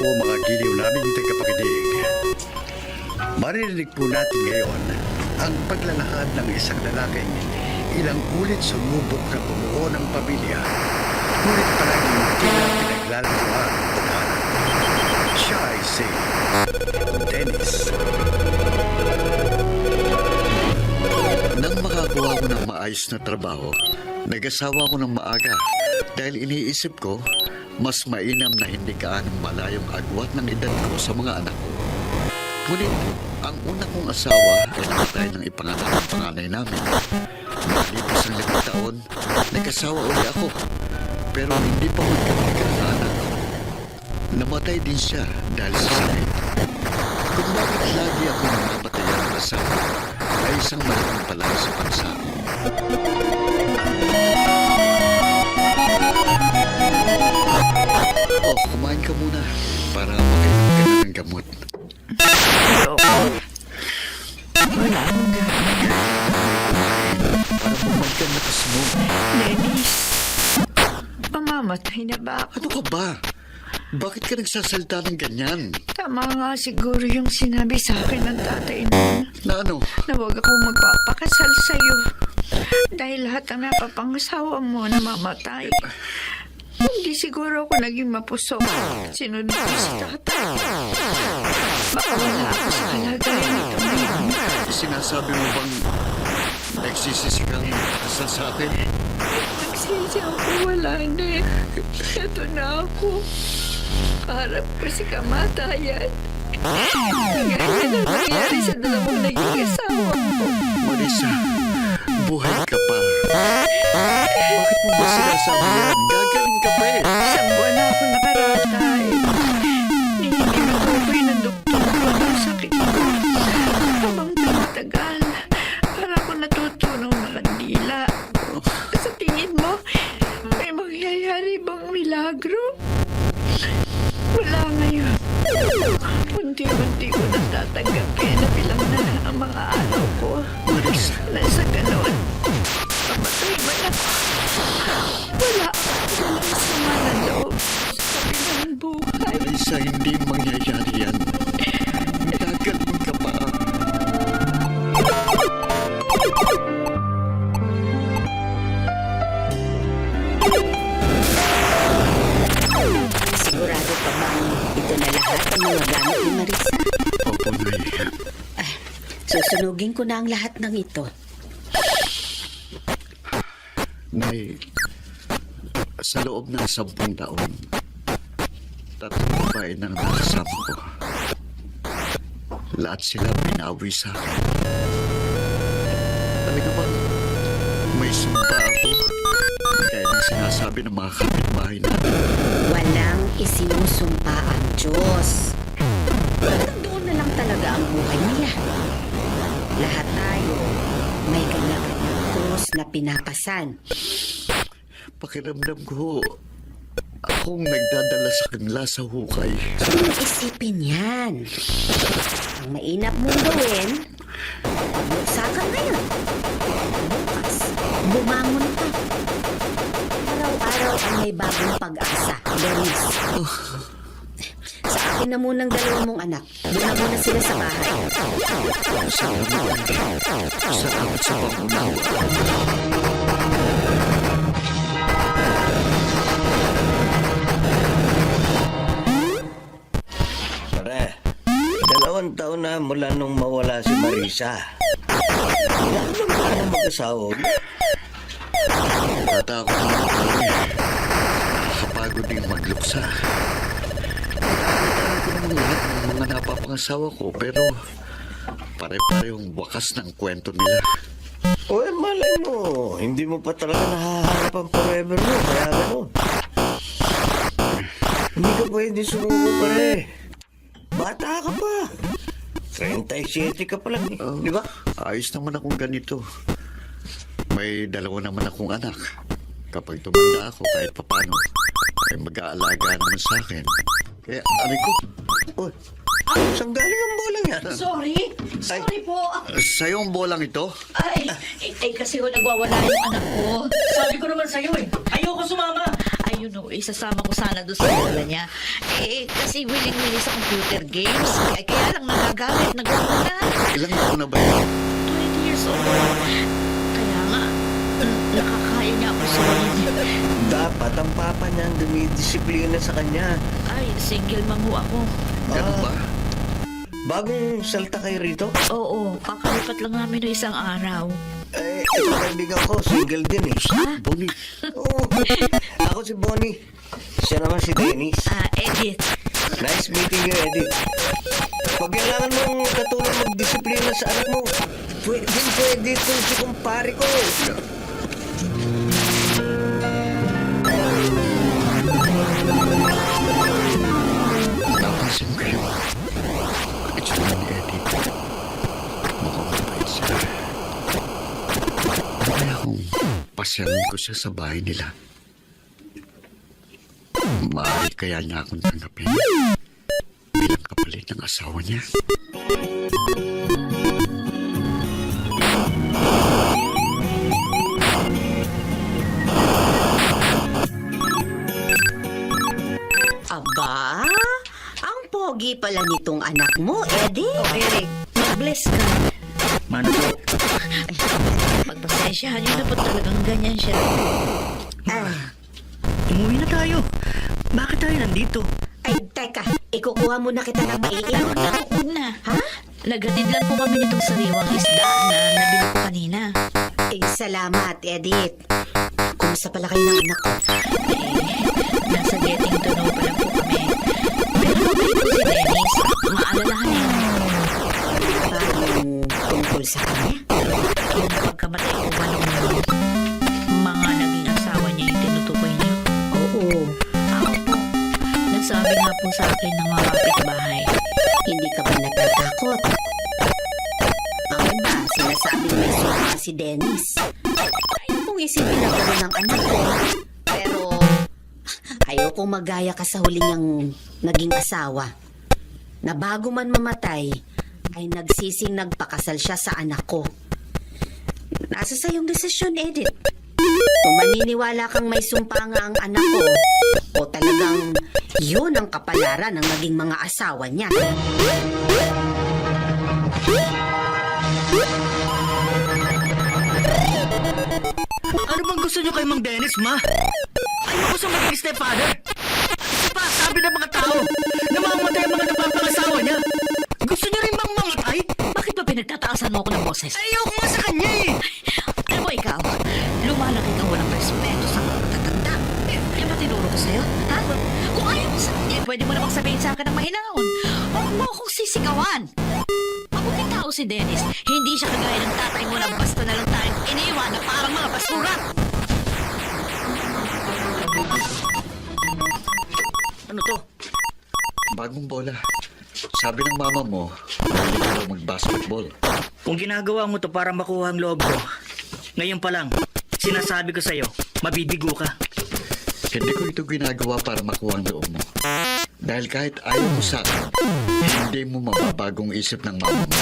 po mga giliw naming tagapakinig. Maririnig po natin ngayon ang paglalakad ng isang lalaking ilang ulit sumubok na bumuo ng pamilya, ngunit palaging tila pinaglalaroan ng tadhana. Siya ay si Dennis. Nang makakuha ko ng maayos na trabaho, nag-asawa ko ng maaga dahil iniisip ko mas mainam na hindi kaanong malayong agwat ng edad ko sa mga anak ko. Ngunit, ang una kong asawa ay namatay ng ipanganak ng panganay namin. Malipas ang 5 taon, nag-asawa uli ako. Pero hindi pa kami nagkakaanak. Namatay din siya dahil sa sakit. Kung bakit lagi ako namamatayan ng asawa, ay isang malaking palay sa bansa. Oh, kumain ka muna para makainom ka na ng gamot. Ayoko. Wala akong gano'n. Para bumagkan na kasmo. Dennis, mamamatay na ba ako? Ano ka ba? Bakit ka nagsasalita ng ganyan? Tama nga siguro yung sinabi sa akin ng tatay mo Na ano? na huwag akong magpapakasal sa'yo. Dahil lahat ng napapangasawa mo namamatay. Hindi siguro ako naging mapusok. Sinunod ko si tatay. Baka wala ako sa kalagayan ito ngayon. Sinasabi mo bang nagsisisi kang kasal sa akin? Nagsisi ako, wala na eh. Ito na ako. Kaharap ko si kamatayan. Ganyan ang nangyari sa dalawang naging asawa ko. Marisa, buhay ka pa. Bakit mo ba sinasabi yan? Gagaling ka pa eh. Isang buwan na ako nakaratay. Nininutukoy ng doktor ko ang sakit ko. Habang tumatagal, para ako natutunong makandila. Sa tingin mo, may mangyayari bang milagro? Wala ngayon. Unti-unti ko natatanggapin na bilang na ang mga araw ko. Marisa, Nasa ganon, pamatay man ako. Wala akong sama na loob sa kabilang buhay. Marisa, hindi mangyayari yan. Gagaling ka pa. Sigurado pa bang ito na lahat ang mga gamit ni Marisa? Opo, Nay. Susunugin ko na ang lahat ng ito. Nay, sa loob ng 10 taon, 3 babae nang nakasama ko. Lahat sila pinawi sa akin. Talaga bang may sumpa ako? Kaya nang sinasabi ng mga kapitbahay natin. Walang isinusumpa ang Diyos. Doon na lang talaga ang buhay nila. Lahat tayo may kanya-kanyang krus na pinapasan. Pakiramdam ko, akong nagdadala sa kanila sa hukay. Huwag isipin yan. Ang mainam mong gawin, buksa ka ngayon. Bukas, bumangon ka. Araw-araw ang may bagong pag-asa, Dennis. Sa akin na munang 2 mong anak. Doon na muna sila sa bahay. Salamat sa pangunawa. Pare, 2 taon na mula nung mawala si Marisa. Ilan naman ka na mag-asawa? Natatakot na ako kami. Nakakapagod din magluksa. Nakakita ko naman lahat ng mga napapangasawa ko, pero pare-parehong wakas ng kwento nila. O malay mo, hindi mo pa talaga nahahanap ang forever mo, kaya gano'n. Hindi ka pwede sumuko, pare. Bata ka pa. 37 ka pa lang, di ba? Ayos naman akong ganito. May 2 naman akong anak. Kapag tumanda ako kahit papano, ay mag-aalaga naman sa akin. Kaya, aray ko, Uy, saan galing ang bolang yan? Sorry po. sa'yo ang bolang ito? Ay, kasi nagwawala yung anak ko. Sabi ko naman sa'yo eh, ayoko sumama. Ayun o, isasama ko sana doon sa lola niya. Kasi willing-willing sa computer games. Kaya lang nagagalit, nagwawala. Ilang taon na ba yun? 20 years old. Kaya nga, nakakaya niya ako solid. Dapat ang papa niya ang dumidisiplina sa kanya. Ay, single man ho ako. Ganun ba? Bagong salta kayo rito? Oo, kakalipat lang namin ng isang araw. Ito kaibigan ko, single din eh. Bonnie, Oo. Ako si Bonnie. Siya naman si Dennis. Edith. Nice meeting you, Edith. Pag kailangan mong katulong magdisiplina sa anak mo, pwede itong si kumpare ko. napansin ko yun. Itsura ni Eddie. Mukhang mabait siya. Ano kaya kung pasyalan ko siya sa bahay nila? Maaari kaya niya akong tanggapin bilang kapalit ng asawa niya? Aba, ang pogi pala nitong anak mo, Eddie. Eric, mag-bless ka. Mano po? Pagpasensyahan niyo na po talagang ganyan siya. Umuwi na tayo. Bakit tayo nandito? Ay, teka, ikukuha muna kita ng maiinom. Huwag na. Ha? Naghatid lang po kami nitong sariwang isda na nabili ko kanina. Salamat, Edith. Kumusta pala kayo ng anak ko? Nasa getting to know pa lang po kami. Pero mabait po si Dennis. Maalalahanin. Parang tungkol sa kanya? Yung pagkamatay ko ba nung mga naging asawa niya yung tinutukoy niya. Oo, Ako po. Nagsabi nga po sa akin ng mga kapitbahay. hindi ka ba natatakot? Ang iba, sinasabing may sumpa si Dennis. Ayaw kong isipin na gano'n ng anak ko. Pero, ayaw kong magaya ka sa huli niyang naging asawa. Na bago man mamatay, ay nagsising nagpakasal siya sa anak ko. Nasa sa iyong desisyon, Edith. Kung maniniwala kang may sumpa nga ang anak ko, o talagang yun ang kapalaran ng naging mga asawa niya. Ano bang gusto niyo kay Mang Dennis, ma? Ayoko sa maging stepfather. Isa pa, sabi ng mga tao, namamatay ang mga napapangasawa niya. Gusto niyo rin bang mamatay? Bakit ba pinagtataasan mo ako ng boses? Ayoko nga sa kanya eh. Ano mo ikaw? Lumalaki kang walang respeto sa mga matatanda. Yan ba tinuro ko sa'yo? Ha? Kung ayaw mo sa akin, pwede mo namang sabihin sa akin ng mahinahon. Huwag mo akong sisigawan. Mabuting tao si Dennis. Hindi siya kagaya ng tatay mo na basta na lang tayong iniwan na parang mga basura. Ano to? Bagong bola. Sabi ng mama mo, hindi ka daw mag-basketball. Kung ginagawa mo to para makuha ang loob ko, ngayon pa lang, sinasabi ko sa'yo, mabibigo ka. Hindi ko ito ginagawa para makuha ang loob mo. Dahil kahit ayaw mo sa akin, hindi mo mababagong isip ng mama mo.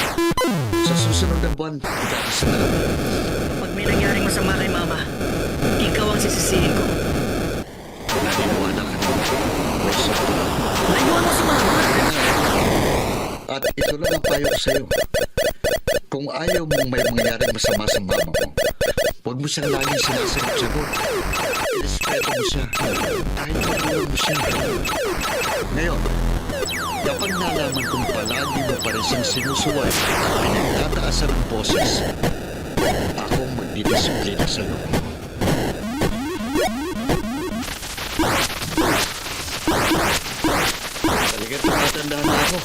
Sa susunod na buwan, ikakasal na lang. Pag may nangyaring masama kay mama, ikaw ang sisisihin ko. Naniniwala ka naman. Rosa. Aywan mo si mama. At ito lang ang payo ko sa'yo. Kung ayaw mong may mangyaring masama sa mama mo, huwag mo siyang laging sinasagot-sagot. Irespeto mo siya. Kahit magulang mo siya. Ngayon, kapag nalaman kong palagi mo pa rin siyang sinusuway at pinagtataasan ng boses, akong magdidisiplina sa loob mo. Talagang tumatandaan na ako.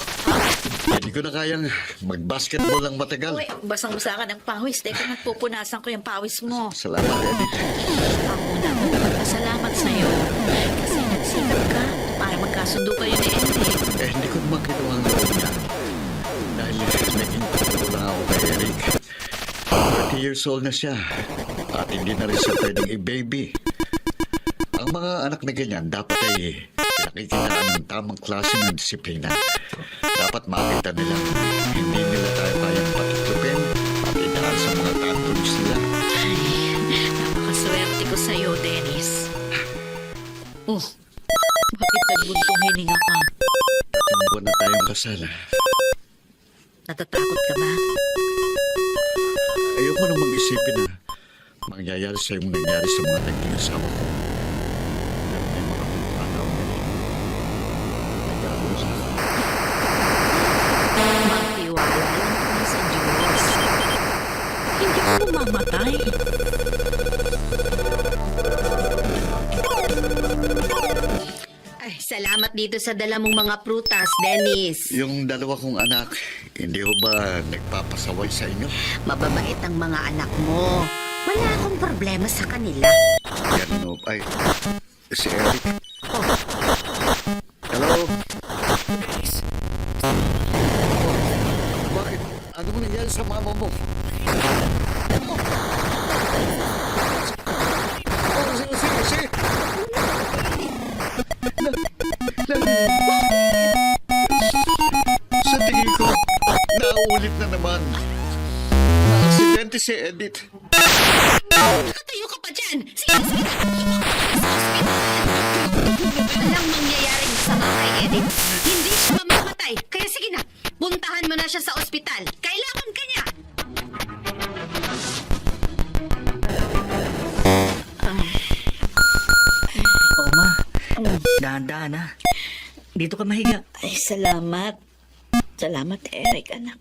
Hindi ko na kayang mag-basketball ng matagal. Uy, basang-basa ka ng pawis. Teka, nagpupunasan ko yung pawis mo. Salamat, Edith. Ako na ako magpasalamat sa'yo. Kasi nagsikap ka para magkasundo kayo ni Eric. Hindi ko naman kinuha ang loob niya. Dahil naging patulo lang ako kay Eric. 30 years old na siya. At hindi na rin siya pwedeng i-baby. Ang mga anak na ganyan dapat ay pinakikitaan ng tamang klase ng disiplina. Dapat makita nila hindi nila tayo kayang patiklupin at idaan sa mga tantrums nila. Ay, napakaswerte ko sa'yo, Dennis. Oh, bakit nagbuntong hininga ka? Tatlong buwan na tayong kasal. Natatakot ka ba? Ayoko namang isipin na mangyayari sa yung nangyari sa mga naging asawa ko. Pero may mga pagkakataon na nag-aawa sa akin. Magtiwala lang kami sa Diyos. Hindi ko mamamatay. Ay, salamat dito sa dala mong mga prutas, Dennis. Yung dalawa kong anak, hindi ho ba nagpapasaway sa inyo? Mababait ang mga anak mo. Wala akong problema sa kanila. Yan ho. Ay, si Eric. Hello? Bakit? Ano mo nangyari sa mama mo? Sige. Sa tingin ko, nauulit na naman. Aksidente si Edith. Nakatayo ka pa dyan! Sige! Walang mangyayaring masama kay Edith. Hindi siya mamamatay. Kaya sige na, puntahan mo na siya sa ospital. Kailangan ka niya! Oo, ma. Dahan-dahan, ha? Dito ka mahiga. Ay, salamat. Salamat, Eric, anak.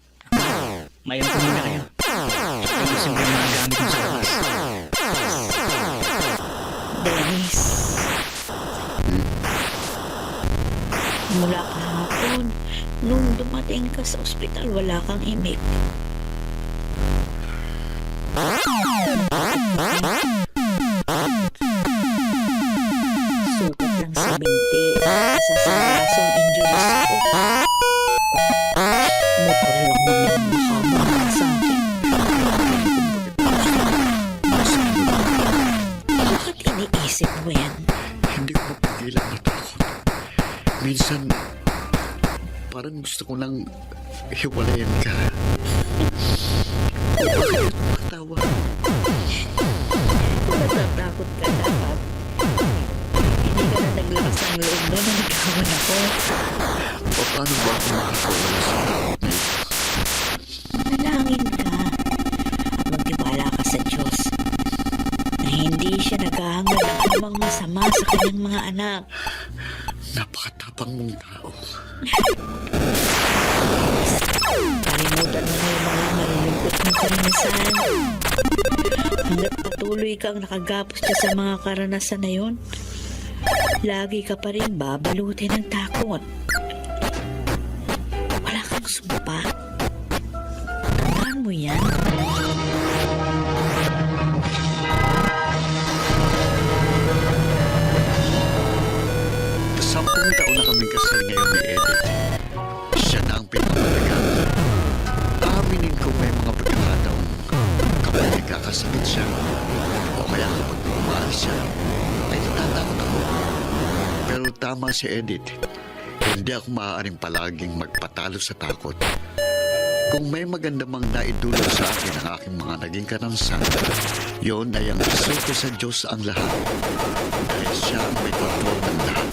Mayroon ko muna kayo. Ayusin ko yung mga gamit mo sa labas. Dennis. Mula kahapon, nung dumating ka sa ospital, wala kang imik. Sukat lang sa binti sa sarasong injuries ko. Motor lang naman makamahal sa akin. Bakit iniisip mo yan? Hindi ko mapigilan matakot. Minsan, parang gusto ko lang hiwalayan ka. Patawa. Natatakot ka dapat. Hindi ka na naglakas ng loob doon na nagkawan ako. Paano ba ako makakawala sa takot na ito? Manalangin ka at magtiwala ka sa Diyos na hindi siya naghahangad ng anumang masama sa kanyang mga anak. Napakatapang mong tao. Kalimutan mo na yung mga malulungkot mong karanasan. Hanggat patuloy kang nakagapos ka sa mga karanasan na yun, lagi ka pa rin babalutin ng takot. Wala kang sumpa. Tandaan mo yan. Sampung taon na kaming kasal ngayon ni Edith. Siya na ang pinamalagaan. Aminin ko may mga pagkakataon kapag nagkakasakit siya o kaya kapag umaalis siya ay natatakot ako. Pero tama si Edith. Hindi ako maaaring palaging magpatalo sa takot. Kung may maganda mang naidulot sa akin ang aking mga naging karanasan, yun ay ang isuko sa Diyos ang lahat. Dahil siya ang may kontrol ng lahat.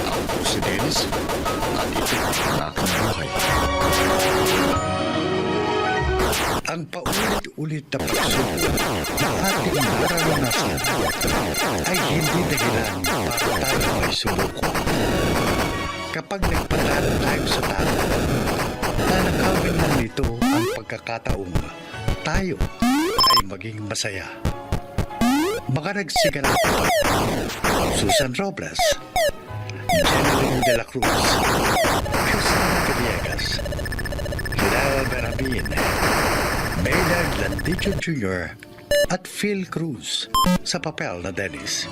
Ako po si Dennis at ito ang aking buhay. Ang paulit-ulit na pagsubok na ating nararanasan ay hindi dahilan para tayo ay sumuko. Kapag nagpadaan tayo sa takot, nanakawin lang nito ang pagkakataong tayo ay maging masaya. Mga nagsiganap Susan Robles, Jeneline de la Cruz, Cristina Villegas, Hilal Garabin, Maynard Landicho Jr. at Phil Cruz sa papel na Dennis.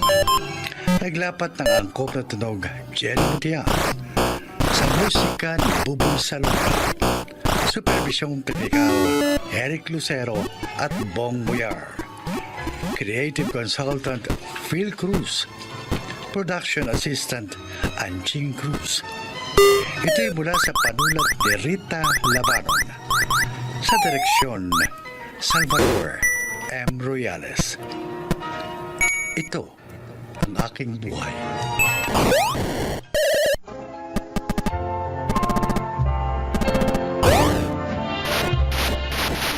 Naglapat ng angkop na tunog Jen Mutian sa musika ni Bubong Salonga. Supervisyong teknikal Eric Lucero at Bong Boyar. Creative Consultant Phil Cruz. Production Assistant Anching Cruz. Ito'y mula sa panulat ni Rita Labanon. Sa direksyon Salvador M. Royales. Ito ang aking buhay.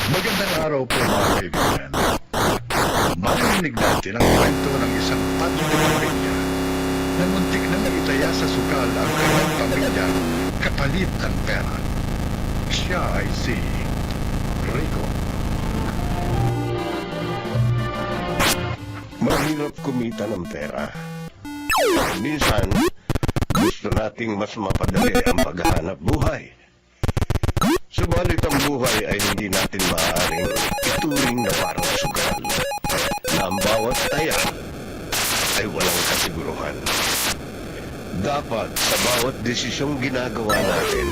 Magandang araw po mga kaibigan. Marinig natin ang kwento ng isang padre de pamilya na muntik na naitaya sa sukal ang kanyang pamilya kapalit ng pera. Siya ay si Rico. Mahirap kumita ng pera. Minsan, gusto nating mas mapadali ang paghahanap buhay. Subalit ang buhay ay hindi natin maaaring ituring na parang sugal, na ang bawat taya ay walang kasiguruhan. Dapat sa bawat desisyong ginagawa natin,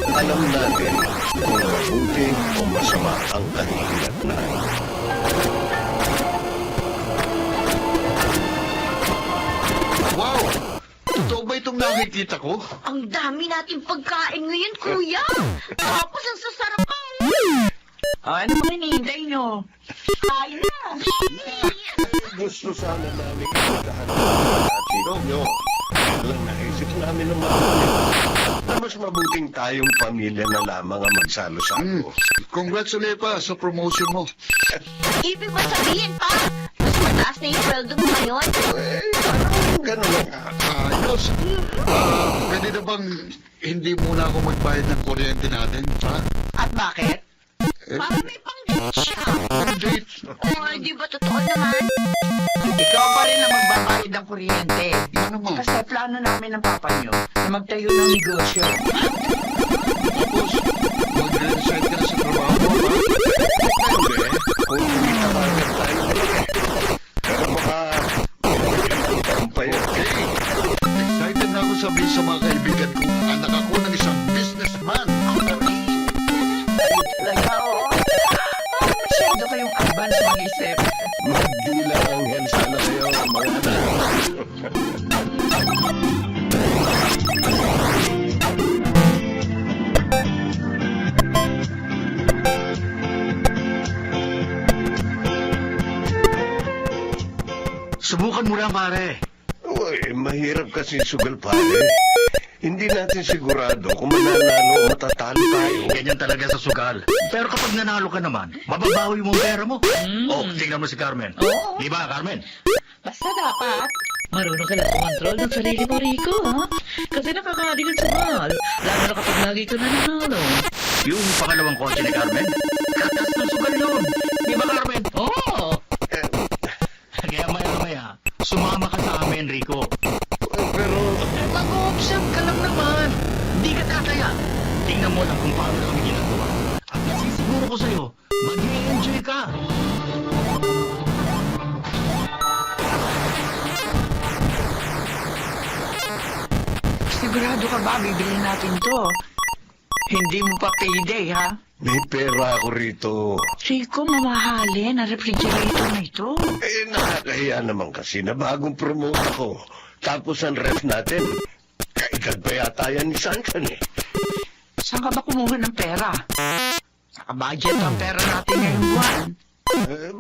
alam natin kung mabuti o masama ang kahihinatnan. Wow! Totoo ba itong nakikita ko? Ang dami nating pagkain ngayon, kuya. Tapos ang sasarap pa. Ano mga hinihintay nyo? Kain na. Gusto sana namin ipagdahan natin nyo. Lang naisip namin ng mabuti na mas mabuting tayong pamilya na lamang ang magsalo-salo. Congratulations pa sa promotion mo. Ibig ba sabihin pa? Mas mataas na yung sweldo mo ngayon? Parang gano'n nga. Ayos. Pwede na bang hindi muna ako magbayad ng kuryente natin, ha? At bakit? Parang may pang-date siya. Date. Oh, di ba totoo naman? Ikaw pa rin ang magbabayad ng kuryente. Ano naman? Kasi plano namin ng papa nyo na magtayo ng negosyo. Tapos, mag-resign ka na sa trabaho mo, ha? Hindi. Kung hindi tawagan tayo pero baka tampayag kayo. Excited na ako sabihin sa mga kaibigan ko, anak ako ng isang businessman. Like, oo. Masyado kayong advance mag-isip. Magdila ang hen sana kayo, mga anak. Subukan mo lang, pare. Uy, mahirap kasi sugal pare. Hindi natin sigurado kung mananalo o matatalo tayo. Ganyan talaga sa sugal. Pero kapag nanalo ka naman, mababawi mo ang pera mo. Oh, tingnan mo si Carmen. Oo. Di ba, Carmen? Basta dapat, marunong ka na kumontrol ng sarili mo, Rico, ha? Kasi nakakadigan sa mahal. Lalo na kapag lagi ka nananalo. Yung pangalawang kotse ni Carmen, katas ng sugal yun. Di ba, Carmen? Oo. Kaya maya-maya, sumama ka sa amin, Rico. Pero Mag-observe ka lang naman. Hindi ka tataya. Tingnan mo lang kung paano kami ginagawa. At nasisiguro ko sa'yo, mag-i-enjoy ka. Sigurado ka ba bibili natin to? Hindi mo pa payday, ha? may pera ako rito. Rico, mamahalin ang refrigerator na ito. Nakakahiya naman kasi na bagong promote ako. Tapos ang ref natin, kaedad pa yata yan ni Sansan eh. Saan ka ba kumuha ng pera? Naka-budget ang pera natin ngayong buwan.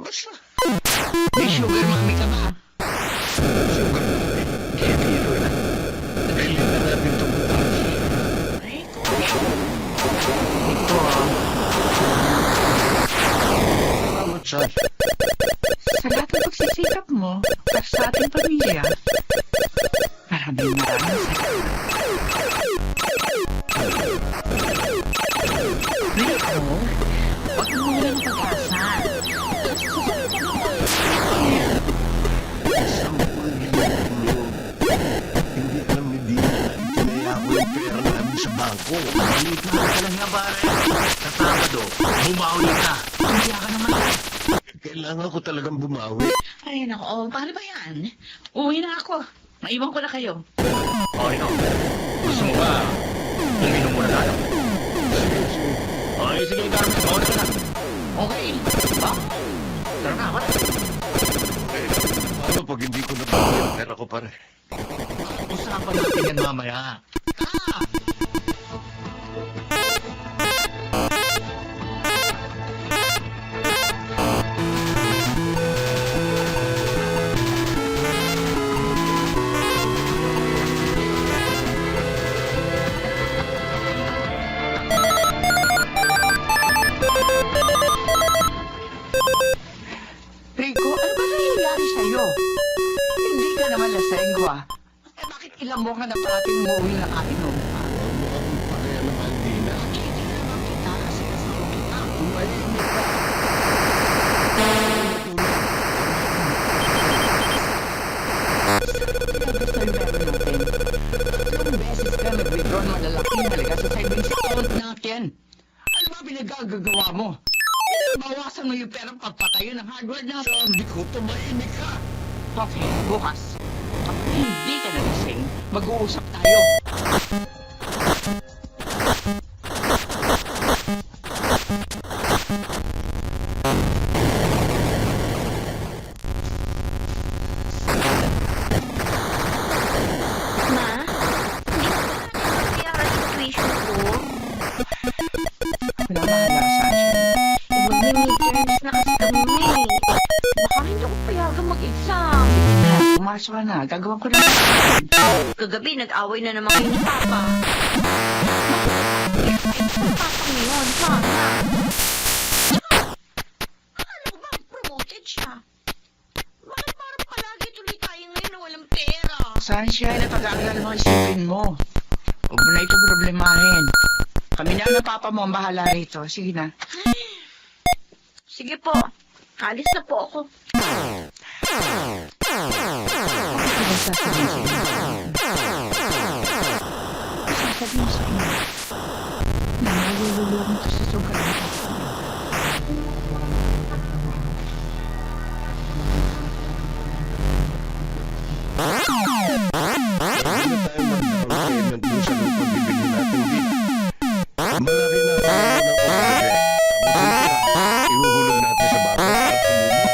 Basta, May sugar mami ka ba? sugar na rin. Kaya biro na. Nagkailan na natin itong bukas. Rico. Rico, Salamat sa sa lahat ng pagsisikap mo para sa ating pamilya, maraming salamat. Rico, huwag mo lang pag-asa. hindi alam ni Dina. Tinaya ko yung pera namin sa bangko. Dito ka lang nga, pare. Sa Sabado, bumawi ka. Kaya ka naman. Kailangan ko talagang bumawi. Ay, nako. Oh, paano ba yan? Uwi na ako. Maiwan ko na kayo. O, ikaw. Gusto mo ba? Uminom muna tayo. Okay, sige, Carmen. Mauna ka na. Okay. Ba? Tara na, wala. Paano pag hindi ko nabawi ang pera ko pare? Usapan natin yan mamaya. Rico, ano ba nangyayari sa'yo? Hindi ka naman lasenggo ah. Eh bakit ilang mo ka na parating umuwi na kainom? Mukhang pareha naman din na. Hindi naman kita kasi kasama kita. Tumahimik ka. Gusto yung meron natin. 3 beses ka nag-withdraw ng malalaking halaga sa savings account natin. Ano ba pinagagagawa mo? Pinabawasan mo yung perang pagpatayo ng hardware natin. Sabi ko, tumahimik ka. Okay, bukas. Kapag hindi ka nagising, mag-uusap tayo. Ma, hindi ko na situation ko. Wala mahala, Sunshine. Magmi-midterms na kasi kami. Baka hindi ko payagang mag-exam. Pumasok ka na. Gagawin ko na. Kagabi, nag-away na naman kayo ni Papa. Papa yun, sana. Ano ba, promoted siya? Bakit parang palagi tuloy tayo ngayon na walang pera? Sunshine, napag-aaral mo, isipin mo. Huwag mo na ito problemahin. Kami na ng Papa mo ang bahala rito. Sige na. Sige po, kalis na po ako. Sasabihin sa inyo. Nalululong ito sa sugal ng Papa mo. Hindi na tayo mag-down payment dun sa lupang bibili natin dito. Malaki na ang ng OPG. Tapos ihuhulog natin sa bata at tumubo.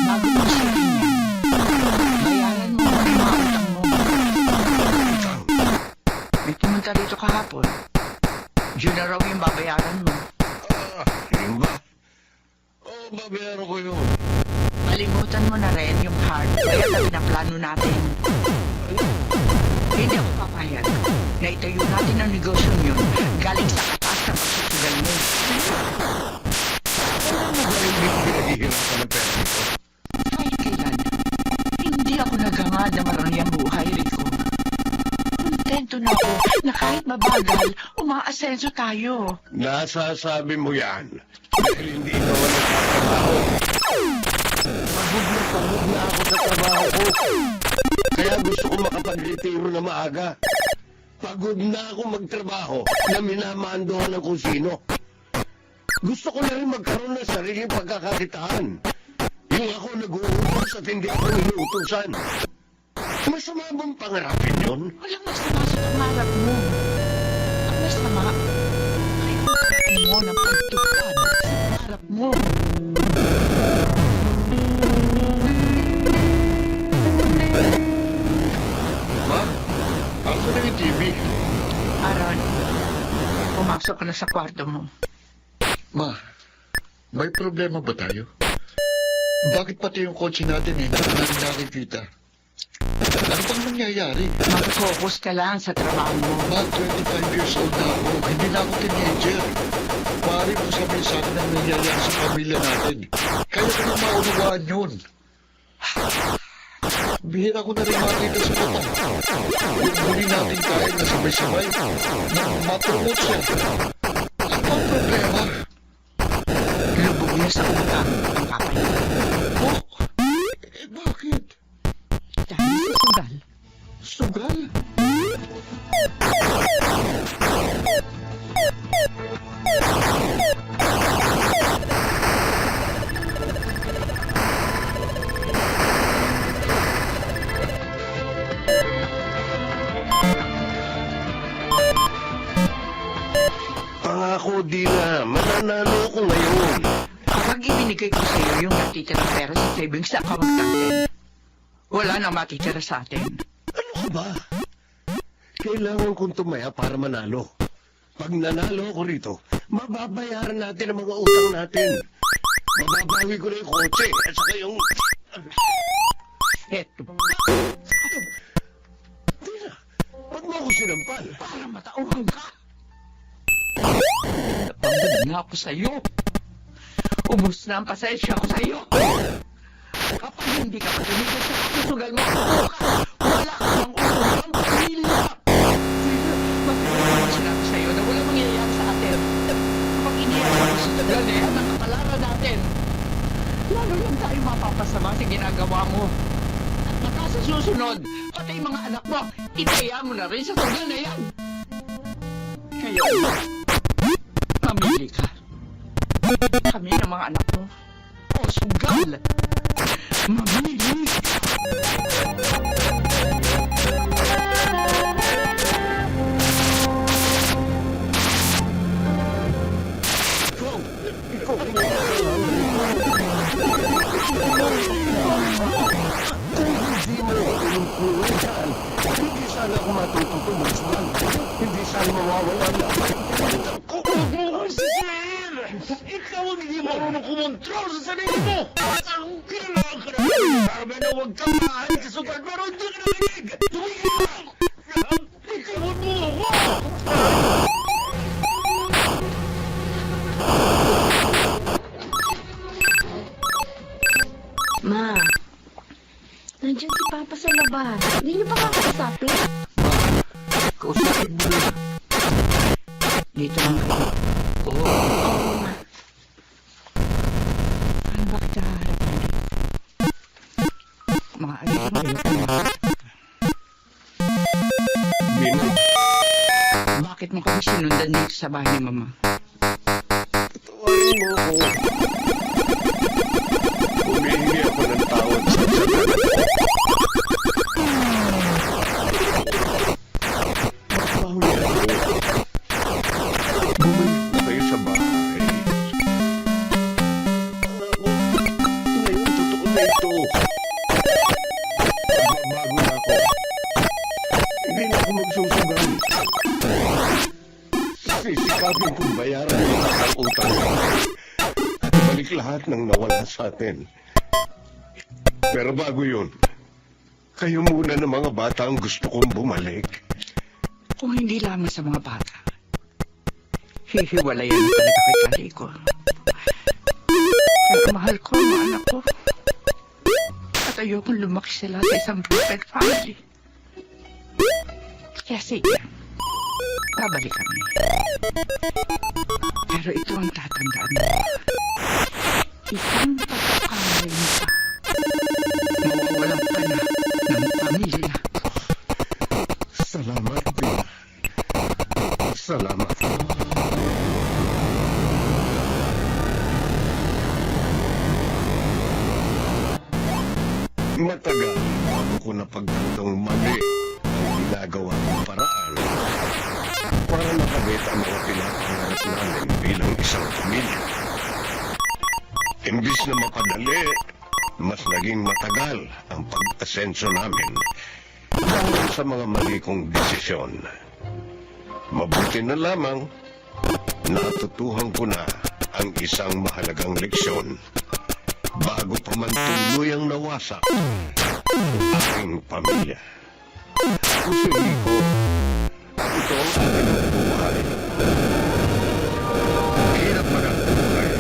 Bago mo isipin yan, bayaran mo ang mga utang mo. May pumunta dito kahapon. Yun na raw yung babayaran mo. Yun ba? Oo, babayaran ko yun. Kalimutan mo na rin yung hardware na pinaplano natin. Hindi ako papayag na itayo natin ang negosyo yun galing sa katas na pagsusugal mo. Pinaghihirapan ng pera nito. Kahit kailan, hindi ako nagangad na marangyang buhay, Rico. Kontento na ako na kahit mabagal, umaasenso tayo. Nasasabi mo yan dahil hindi ikaw ang nagtatrabaho. Pagod na ako sa trabaho ko. Kaya gusto ko makapag-retiro na maaga. Pagod na ako magtrabaho na minamandohan ng kung sino. Gusto ko na rin magkaroon ng sariling pagkakakitaan. Yung ako nag-uutos at hindi ako niluutusan. Masama bang pangarapin yun? Walang masama sa pangarap mo. Ang masama ay pangarap mo ng pagtupad sa pangarap mo. Ma, ako na yung TV. Aaron, pumasok ka na sa kwarto mo. Ma, may problema ba tayo? Bakit pati yung kotse natin hindi ko natin nakikita? Ano bang nangyayari? Mag-focus ka lang sa trabaho mo. Ma, 25 years old na ako. Hindi na ako teenager. Pari mo sabihin sa akin ang nangyayari sa pamilya natin. Kaya ko na maunawaan yun. Bihira ko na rin makita sa mata. Yung muli natin kaya na sabay-sabay. Na mapromote siya. Ano ang problema? Lubog niya sa utang ang papa niya. Oh, bakit? Dahil sa sugal. Sugal? Pangako, Dina, mananalo ko ngayon. Kapag ibinigay ko sa iyo yung natitirang pera sa savings account natin, wala nang matitira sa atin. Ano ka ba? Kailangan kong tumaya para manalo. Pag nanalo ako rito, mababayaran natin ang mga utang natin. Mababawi ko na yung kotse at saka yung... Eto, Dina, ba't mo ako sinampal? para matauhan ka. Napagod na ako sa iyo. Ubus na ang pasensya ko sa iyo. susugal mo. Wala ka ng ulo ng pamilya. Bakit mo sinabi sa'yo na wala mangyayari sa atin? Kapag iniyak mo sa susugal na yan ang kapalaran natin, lalo lang tayo mapapasama sa ginagawa mo. At baka sa susunod, pati yung mga anak mo, itaya mo na rin sa sugal na yan. Kaya, mamili ka. Kami ng mga anak mo. O sugal. Mamili. Hindi sana ako matututo magsugal. Hindi sana mawawala na. Sir! Ikaw ang hindi marunong kumontrol sa sarili mo! Ang kailangan ka na! Sabi na huwag kang mahal sa sugal pero hindi ka nakinig! Tumigil ka! Itawan mo ako! Ma, nandiyan si Papa sa labas. Hindi niyo pa kakausapin? Kausapin mo na. Dito lang kayo. Oo, Ma. Ano bakit nakaharap na dito? Mga alis mo kayo. Bino, Bakit mo kami sinundan dito sa bahay ni Mama? tawarin mo ako. Humihingi ako ng tawad sa sugal. Magpahuli ako. Bumalik po kayo sa bahay. Ngayon, totoo na ito. Magbabago na ako. Hindi na ako magsusugal. Sisikapin kong bayaran ang utang ko. At balik lahat ng nawala sa atin. Pero bago yun, kayo muna ng mga bata ang gusto kong bumalik. Kung hindi lamang sa mga bata, hihiwalayan na talaga kay tatay ko. Pero mahal ko ang mga anak ko. At ayokong lumaki sila sa isang broken family. Kaya sige, babalik kami. Pero ito ang tatandaan mo. Isang pagkakamali mo pa. Mawawalan ka na ng pamilya. Salamat, Bina. Salamat. Matagal bago ko napagtantong mali ang ginagawa kong paraan para makamit ang mga pinapangarap namin bilang isang pamilya. Imbis na mapadali, mas naging matagal ang pag-asenso namin dahil sa mga mali kong desisyon. Mabuti na lamang, natutuhan ko na ang isang mahalagang leksyon bago pa man tuluyang nawasak ang aking pamilya. Gusto ko, ito ang aking buhay. Hirap man ang buhay.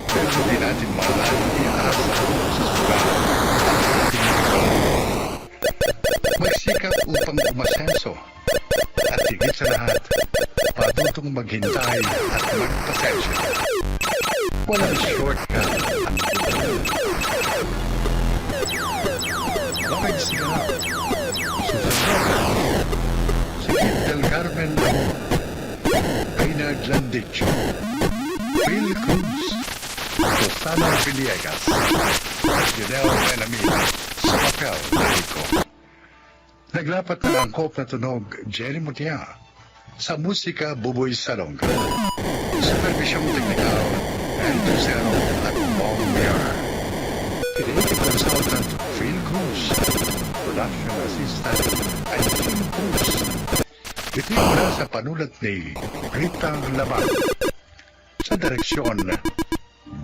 Pero hindi natin maaaring iasa sa sugal. Magsikap upang umasenso. At higit sa lahat, patutong maghintay at magpasensya. Walang shortcut ang buhay. Bakit sila? Si Del Carmen Reynard Landicho, Phil Cruz, Susana Villegas, at Janelle Benamina sa papel na Rico. Naglapat ng angkop na tunog Jenny Mutia sa musika Buboy Salonga. Supervisyong teknikal Andrew Zero at Bong Mier. Creative consultant Phil Cruz. Production assistant ay Jim Cruz. Ito mula sa panulat ni Rita Laban. Sa direksyon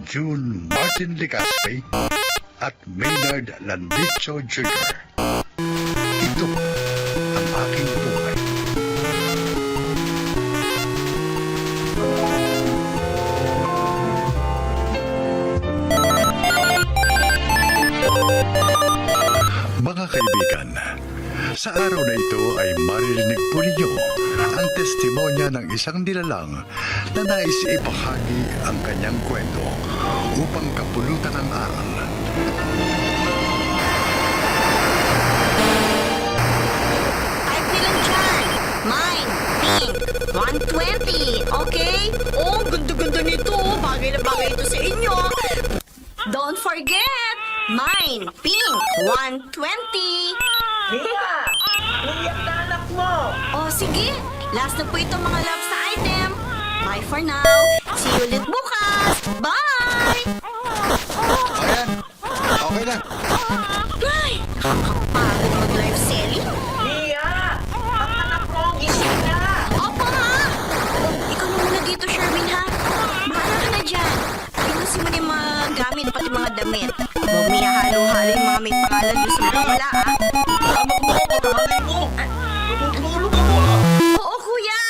June Martin Ligaspe at Maynard Landicho Jr. Ito ang aking buhay. Mga kaibigan, sa araw na ito ay maririnig po ninyo ang testimonya ng isang nilalang na nais ipahagi ang kanyang kwento upang kapulutan ang aral. Type nyo lang dyan. Mine, pink, 120, okay? Oh, ganda-ganda nito. Bagay na bagay ito sa inyo. Don't forget, mine, pink, 120. Mia! Umiyak na anak mo! Oh, sige. Last na po itong mga loves na item. Bye for now. See you ulit bukas. Bye! Ayan, okay na. Ay, nakakapagod mag-live selling. Mia! Ang anak mo, gising na! Opo, ha? Ikaw na muna dito, Sherwin, ha? Bahala ka na dyan. Ayusin mo na yung mga gamit, pati mga damit. Huwag may halo-halo yung mga may pangalan doon sa mga wala, ha? Anak mo, pagkahalin mo. Tutulog ako ah. Oo, kuya!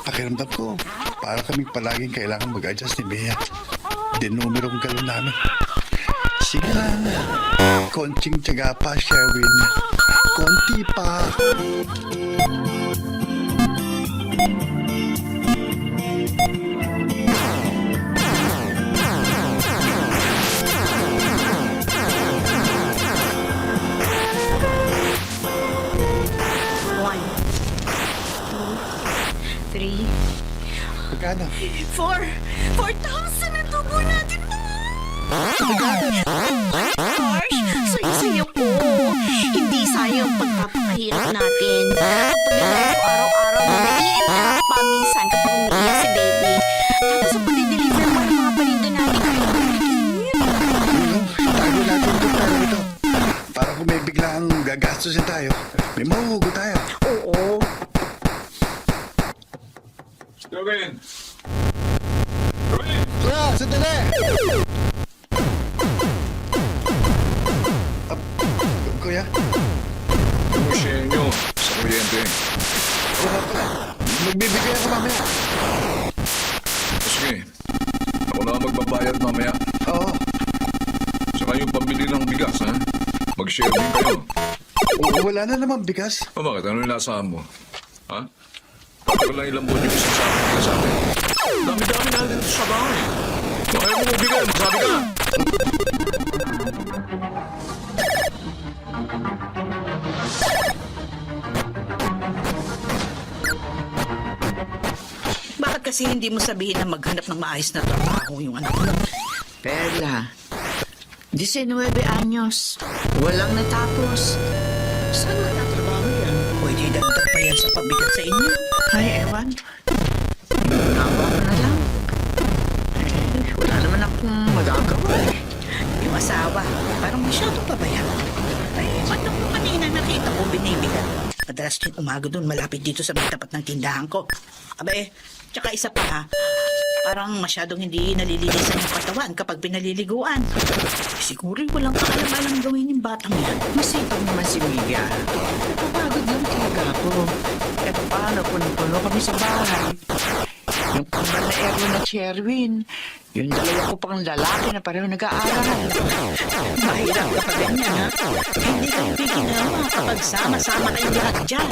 Pakiramdam ko, para kaming palaging kailangan mag-adjust ni Bea. Dinumerong galon namin. Sige lang, konting tiyaga pa, Sherwin. Konti pa. One, two, three, Magkano? 4,000 na tubo natin. Gosh, saya-saya po. Hindi sayang pagpapahirap natin. Pagpagalaw ko araw-araw na naiiyak paminsan kapag umiiyak si baby. Tapos ang pag-deliver mo ng mga paninda natin kayo. Tago natin itong pera ito. Para kung may biglang gagastusin tayo, may mahuhugot tayo. Oo. Gawin. Kuya, sandali! Kuya, Share nyo sa kuryente. wala pala. Magbibigay ako mamaya. Sige. Ako na ang magbabayad mamaya. Oo. Saka yung pambili ng bigas, ha? Mag-share din kayo. Wala na naman bigas. O bakit? Ano yung nasaan mo? Ha? Patagal lang ilang buwan yung isang sa akin sa akin. Dami-dami na dito sa bahay. Kung ayaw mo magbigay, magsabi ka. Bakit kasi hindi mo sabihin na maghanap ng maayos na trabaho yung anak mo? Perla, 19 anyos, walang natapos. Saan magtatrabaho yan? Pwede dagdag pa yan sa pabigat sa inyo. Ay, ewan. Nawa ko na lang. Wala naman akong magagawa eh. Yung asawa, parang masyadong pabayaan. Ay, ba't ako kanina nakita ko binibigat? Madalas din umaga doon, malapit dito sa may tapat ng tindahan ko. Aba tsaka isa pa ha, parang masyadong hindi nalilinisan yung katawan kapag pinaliliguan. Siguro walang kaalam-alam gawin yung batang yan. Masipag naman si Mia. Napapagod lang talaga ako. Eh, paano puno-puno kami sa bahay? Yung kambal na Erwin at Sherwin. Yung dalawa ko pang lalaki na pareho nag-aaral. Mahirap kapag ganyan ha. Hindi kayo piginawa kapag sama-sama kayong lahat dyan.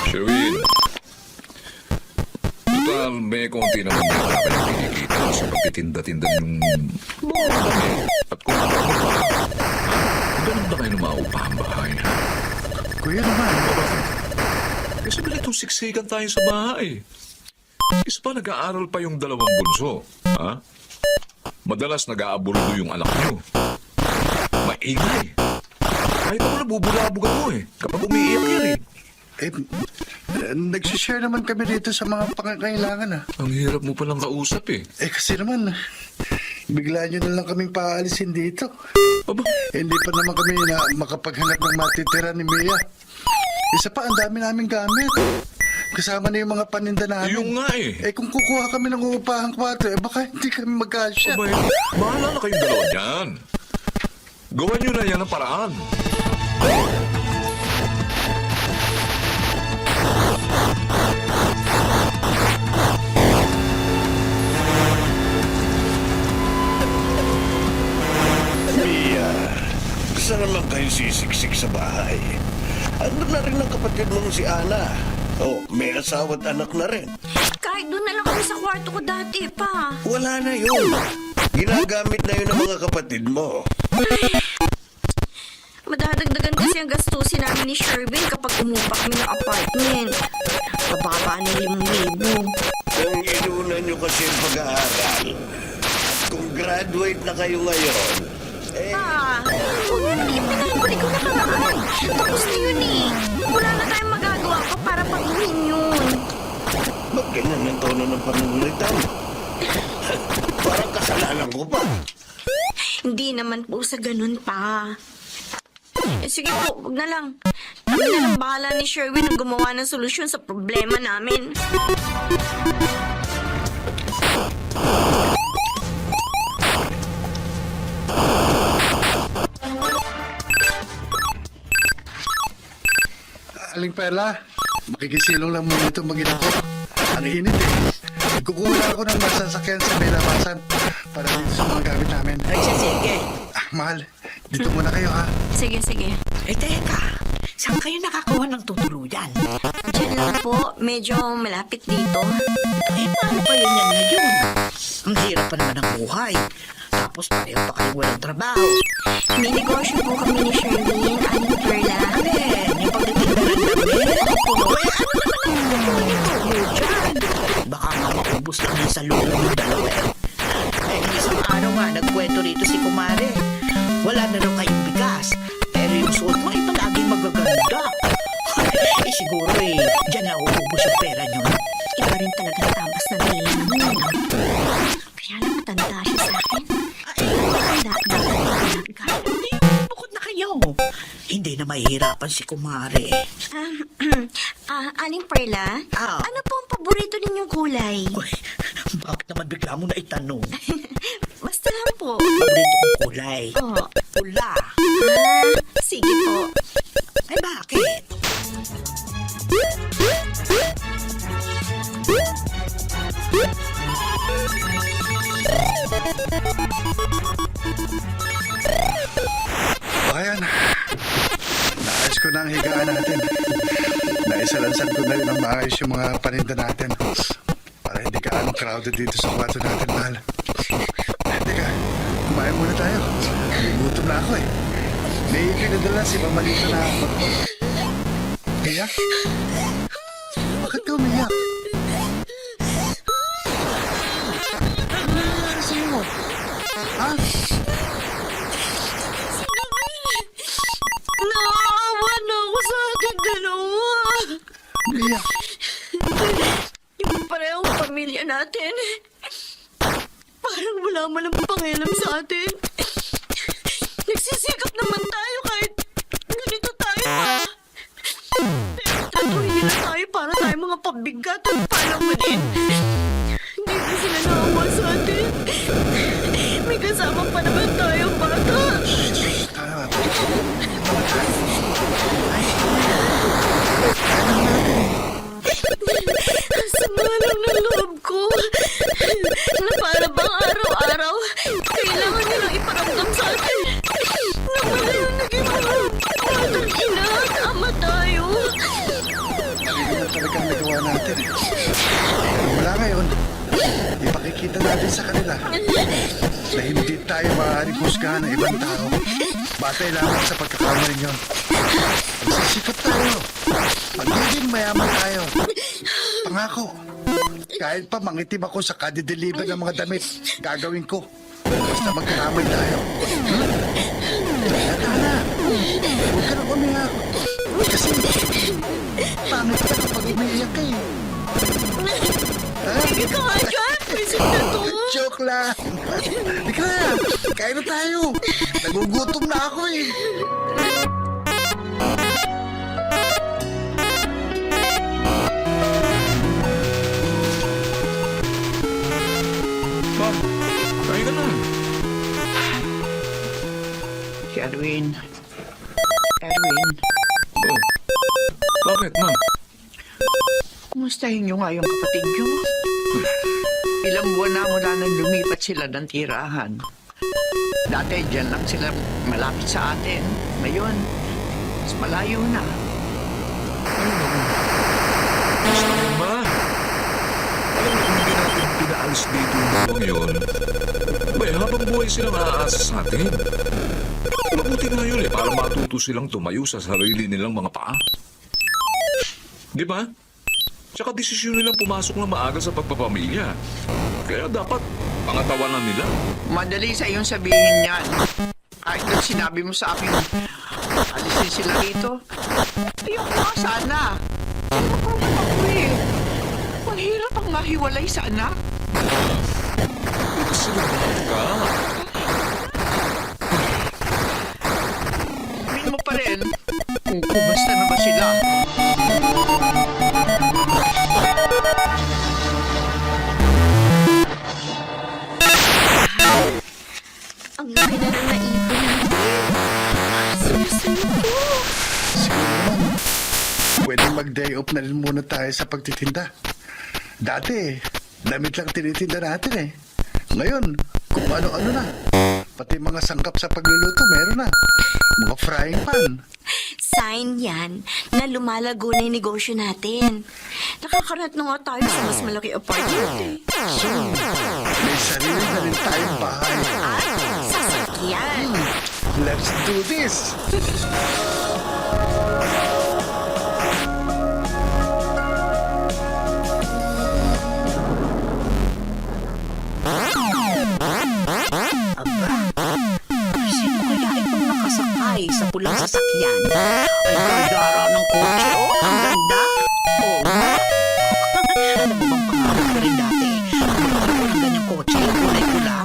Sherwin. Total, may konti naman din wala ka nang kinikita sa pagtitinda-tinda ng mga damit. At kung ano pa, ganun ba kayo lumaupahan bahay, ha? Kuya naman. Kasi ba itong siksikan tayo sa bahay? Isa pa nag-aaral pa yung dalawang bunso, ha? Madalas nag-aabuldo yung anak nyo. Maingay. Kahit ako nabubulabog ako kapag umiiyak yan Nagsishare naman kami dito sa mga pangangailangan ah. Ang hirap mo palang kausap Kasi naman, bigla nyo na lang kaming paalisin dito. Aba, Hindi pa naman kami na makapaghanap ng matitira ni Mia. Isa pa, ang dami naming gamit. Kasama na yung mga paninda namin. yung nga Kung kukuha kami ng upahang kwarto, baka hindi kami magkasya. Abay, bahala na kayong dalawa dyan. Gawan nyo na yan ang paraan. Mia, saan naman kayo sisiksik sa bahay? Ano na rin ang kapatid mong si Ana? Oh, may asawa at anak na rin. Kahit doon na lang kami sa kwarto ko dati pa. Wala na yun. Ginagamit na yun ng mga kapatid mo. Madadagdagan kasi ang gastusin namin ni Sherwin kapag umupa kami ng apartment. Bababa na 5,000. Kung inuna nyo kasi ang pag-aaral, kung graduate na kayo ngayon, Huwag mo nang ipinahuli ko nakaraan. Tapos na yun eh. Wala na tayong magagawa pa para pag-uwin yun. ba't ganyan ang tono ng panunalitan? Parang kasalanan ko pa. Hindi naman po sa ganun pa. Sige po, wag na lang. Kami na lang bahala ni Sherwin ang gumawa ng solusyon sa problema namin. Aling Perla, makikisilong lang muna itong mag-ina ko. Ang init eh. Kukuha ako ng masasakyan sa may labasan para dito sa mga gamit namin. Ay, sige. Mahal, dito muna kayo ha. Sige, sige. Eh, teka. Saan kayo nakakuha ng tutuluyan? Diyan lang po, medyo malapit dito. Eh, paano pa yun yan ngayon? Ang hirap pa naman ng buhay. Tapos pareho pa kayong walang trabaho. May negosyo po kami ni Sherwin, Aling Perla. Yung pagtitindahan namin, puloy, ano naman ang kukunin mo dyan? Baka nga maubos lang yun sa lolo ng dalawa. Eh, isang araw nga, nagkwento rito si Kumare. Wala na raw kayong bigas. Pero yung suot mo ay palaging magaganda. Eh, siguro dyan na uubos yung pera nyo. Iba rin talaga tamas na nailan. Kaya lang matanda siya sa akin. Matanda na Bukod na kayo. Hindi na mahihirapan si Kumare. Aling Perla, ano po ang paborito ninyong kulay? Uy, bakit naman bigla mo na itanong? Basta lang po. Paborito kong kulay. Oh. Pula. Sige po. Ay, bakit? Ayan. Naayos ko na ang higaan natin. Naisalansan ko na rin ang maayos yung mga paninda natin. Para hindi ka anong crowded dito sa kwarto natin, mahal. Teka, kumain muna tayo. Gutom na ako eh. May pinadala si Mamalita na ako. Iyak? Bakit ka umiyak? Sino? Ha? Naawa na ako sa ating dalawa. Umiyak. Yung parehong pamilya natin. Parang wala man ang pangialam sa atin. Nagsisikap naman tayo kahit ganito tayo pa. Pero tatuhin na tayo para tayo mga pabigat at palamanin. Hindi ko sila naawa sa atin. May kasama pa naman tayo, bata. Sama lang ng loob ko na para bang araw-araw kailangan nilang iparamdam sa atin na wala yung naging batang ina at ama tayo. Ano talagang nagawa natin eh. Wala ngayon. Ipakikita natin sa kanila na hindi tayo maaaring husgahan ng ibang tao. Batay lamang sa pagkakamali nyo. Magsisikap tayo. Magiging mayaman tayo. Pangako. Kahit pa mangitim ako sa kadideliver ng mga damit, gagawin ko. Basta magkakamay tayo. Tala. Huwag ka na umiyak. Kasi pangit ka kapag umiiyak ka eh. Hindi ka nga dyan. Pwede na to. Joke lang. Di ka na. Kain na tayo. Nagugutom na ako eh. Ma'am, kain ka na. Erwin. Erwin, Oh, bakit, ma'am? kumustahin niyo nga yung kapatid niyo? Ilang buwan na mula nang lumipat sila ng tirahan. Dati dyan lang sila malapit sa atin. Ngayon, mas malayo na. Ma, alam mo kung hindi natin pinaalis dito yung buwang yun, may habang buhay silang aasa sa atin. Mabuti nga yun para matuto silang tumayo sa sarili nilang mga paa. Di ba? Tsaka desisyon nilang pumasok na maaga sa pagpapamilya. Kaya dapat pangatawanan nila. Madali sa iyong sabihin yan. Kahit nung sinabi mo sa akin, alisin sila rito. Ayoko nga sana. Ayoko nga ako eh. Mahirap ang mahiwalay sa anak. Kasi naman ka. Sabihin mo pa rin kung kumasta na ba sila. Ang laki na ng naipon natin. Sumasayo ko. Siguro naman, pwedeng mag-day off na rin muna tayo sa pagtitinda. Dati, damit lang tinitinda natin eh. Ngayon, kung ano-ano na. Pati mga sangkap sa pagluluto, meron na. Mga frying pan. Sign yan na lumalago na yung negosyo natin. Nakakarat na nga tayo sa mas malaki apartment eh. So, may sarili na rin tayong bahay. At sasakyan. Let's do this! Sino kaya itong nakasakay sa pulang sasakyan? Ay, gagara ng kotse. Oh, ang ganda. Oo nga. Alam mo bang pangarap ko rin dati? Magkaroon ng ganyang kotse, kulay pula.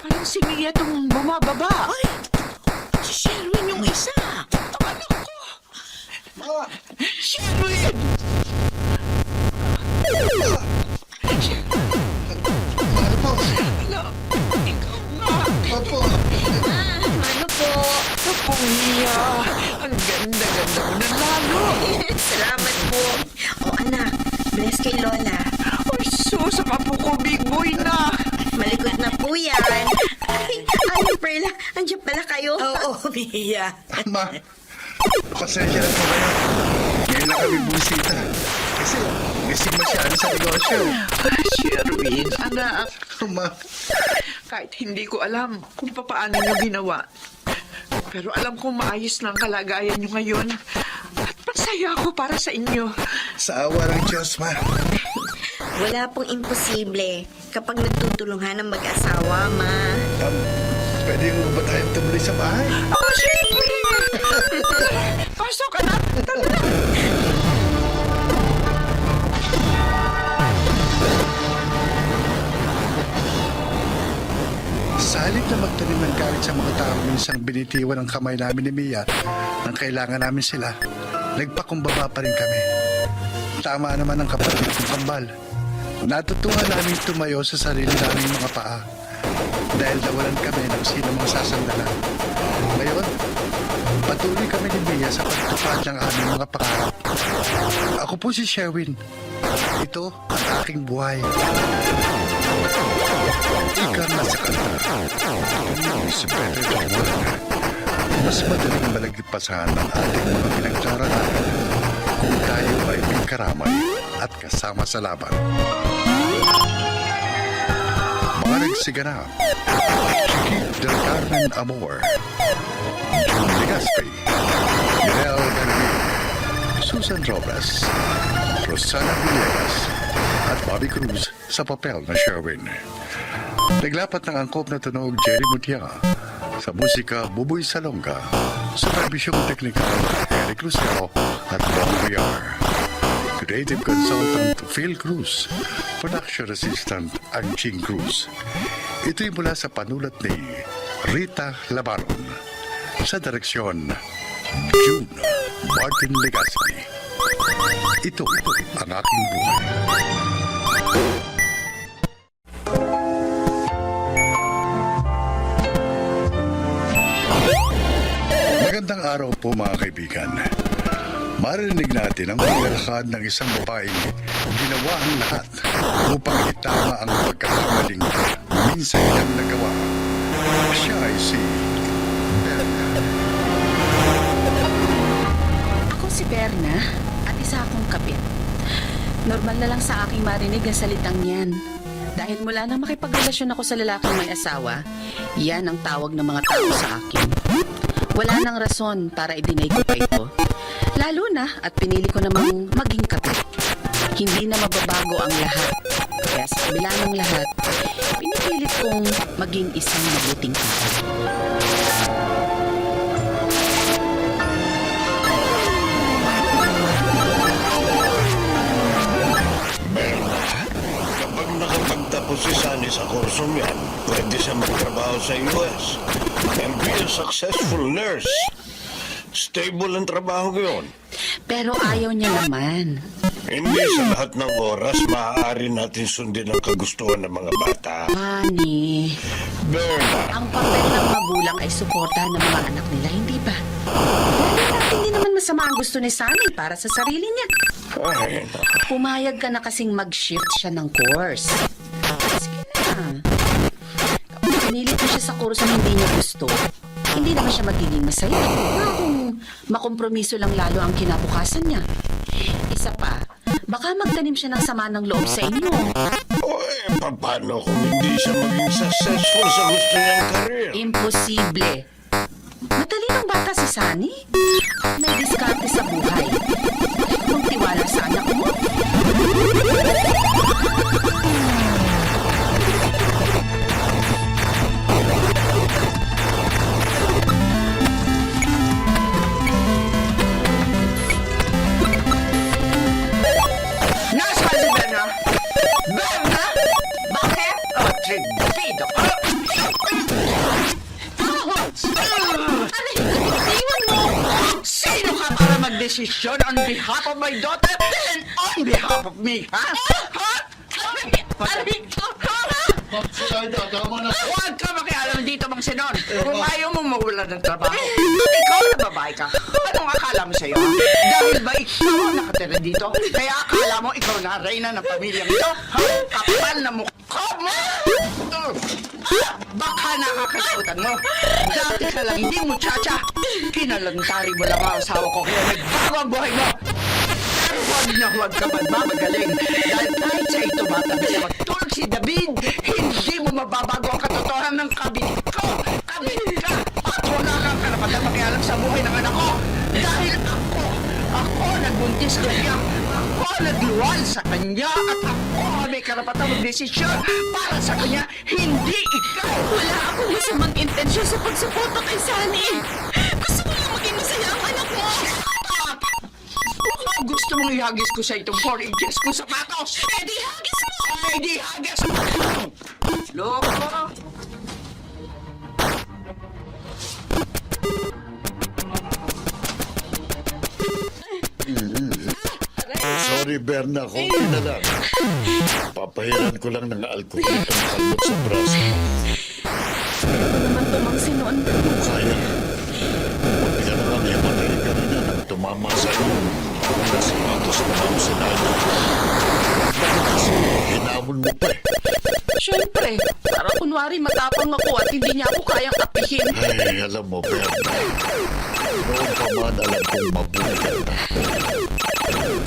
Parang si Mia itong bumababa. Ay, si Sherwin yung isa. Anak ko. Sherwin! Ano po? Alam, ikaw nga. Opo. Ano po? Ako, Mia. Ang ganda-ganda mo na lalo. Salamat po. O anak, bless kay Lola. Ay, sus, ang apo ko, big boy na. Malikot na po yan. Ay, Perla, andiyan pala kayo. Oo, Mia. Ma, pasensya na po kayo. Ngayon na kami bumisita. Kasi missing masyado sa negosyo. Sherwin, anak. Ma, Kahit hindi ko alam kung paano niyo ginawa. Pero alam kong maayos na ang kalagayan niyo ngayon. At masaya ako para sa inyo. sa awa ng Diyos, ma. Wala pong imposible kapag nagtutulungan ng mag-asawa, ma. Pwede mo ba tayong tumuloy sa bahay? Oh, syempre! Pasok, anak! Tara na! Sa halip na magtanim ng galit sa mga tao, minsang binitiwan ang kamay namin ni Mia nang kailangan namin sila. Nagpakumbaba pa rin kami. Tama naman ang kapatid kong kambal. Natutuhan namin tumayo sa sarili naming mga paa dahil nawalan kami ng sino mga sasandalan. Ngayon, patuloy kami ni Mia sa pagtupad ng aming mga pangarap. Ako po si Sherwin. Ito ang aking buhay. Ika na sa kanta. Is better than one. Mas madaling malagpasan ang ating mga pinagdaraanan kung tayo ay may karamay at kasama sa laban. Mga nagsiganap, Chiquit del Carmen Amor, June Legaspi, Mirel Garvin, Susan Robles, Rosana Villegas, at Bobby Cruz sa papel na Sherwin. Naglapat ng angkop na tunog Jerry Mutiaga, sa musika Buboy Salonga, supervisyong teknikal Eric Lucero at Bong Villar. Creative Consultant Phil Cruz, Production Assistant Anching Cruz. Ito'y mula sa panulat ni Rita Labaron. Sa direksyon, June Martin Legaspi. Ito ang aking buhay. araw po mga kaibigan, marinig natin ang paglalakad ng isang babaeng ginawa ang lahat upang itama ang pagkakamaling minsan niyang nagawa. Siya ay si Berna. Ako si Berna at isa akong kapit. Normal na lang sa aking marinig ang salitang yan. Dahil mula nang makipagrelasyon ako sa lalaking may asawa, yan ang tawag ng mga tao sa akin. Wala nang rason para i-deny ko pa ito. Lalo na at pinili ko namang maging kapit. Hindi na mababago ang lahat. Kaya sa kabila ng lahat, pinipilit kong maging isang mabuting tao. Kapag nakapagtapos si Sunny sa kursong yan, pwede siya magtrabaho sa US and be a successful nurse. Stable ang trabaho yun. Pero ayaw niya naman. Hindi sa lahat ng oras maaari natin sundin ang kagustuhan ng mga bata. Honey, Berna, ang papel ng magulang ay suportahan ng mga anak nila, hindi ba? Hindi naman masama ang gusto ni Sunny para sa sarili niya. ay, Pumayag ka na kasing mag-shift siya ng course. Sige na. Kapag pinilit mo siya sa course na hindi niya gusto, hindi naman siya magiging masaya. Kung makompromiso lang lalo ang kinabukasan niya. Isa pa, baka magtanim siya ng sama ng loob sa inyo. paano kung hindi siya maging successful sa gusto niyang career? Imposible. Matalinong bata si Sunny. May diskarte sa buhay. Kung tiwala sa anak mo. Nasaan si Berna? Berna? Bakit? Oh, trindido ka. Iwan mo! Sino ka para magdesisyon on behalf of my daughter and on behalf of me, ha? Ha? Huwag ka makialam dito, Mang Sinon. Kung ayaw mo mawala ng trabaho, ikaw na babae ka. Anong akala mo sa'yo? Dahil ba ikaw ang nakatira dito? Kaya akala mo ikaw na reyna ng pamilyang ito? Ha? Kapal na mukha mo! Baka nakakalimutan mo. Dati ka lang hindi muchacha. Kinalantari mo lang ang asawa ko kaya nagbago ang buhay mo. Pero huwag ka magmamagaling. Dahil kahit sa ito matabi sa magtulog si David, hindi mo mababago ang katotohanan ng kabit ko. Kabit ka! At wala kang karapatan makialam sa buhay ng anak ko. Dahil ako nagbuntis kanya. Ako nagluwal sa kanya at ako may karapatan magdesisyon para sa kanya, hindi ikaw. Wala akong masamang intensyon sa pagsuporta kay Sunny. Gusto ko lang maging masaya ang anak mo. Kung gusto mong ihagis ko sa itong 4 inches kung sapatos, Eddie, hagis mo! edi hagis mo! Loko! Sorry, Berna, konti na lang. Papahiran ko lang ng alcohol itong kalmot sa braso. Naman tumang sinon. Kung kaya, huwag ka naman himatay kanina nang tumama sa iyo. Kung nasipatos mo na ang sinado. Bakit kasi hinamon mo pa eh? Siyempre, para kunwari matapang ako at hindi niya ako kayang apihin. Ay, alam mo, Berna. Noon pa man alam kong mabuhay ka.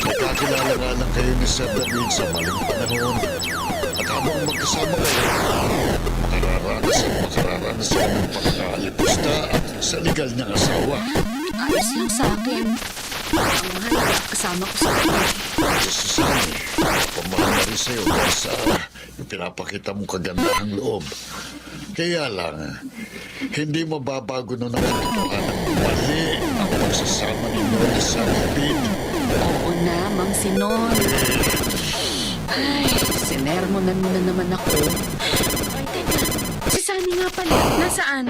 Nagkakilala nga lang kayo ni Sir David sa maling panahon. At habang magkasama kayo, makararanas ka ng pagkakalipusta at sa legal niyang asawa. Ayos lang sa akin. Ang mahalaga kasama ko sa akin. Kasi si Sunny, pamahal na rin sa'yo dahil sa yung pinapakita mong kagandahang loob. Kaya lang, hindi mababago nun ang katotohanan ng mali ang pagsasama ninyo ni Sir David. Oo na, Mang Sinon. Ay, sinermonan mo na naman ako. Ay, teka. Si Sunny nga pala. Nasaan?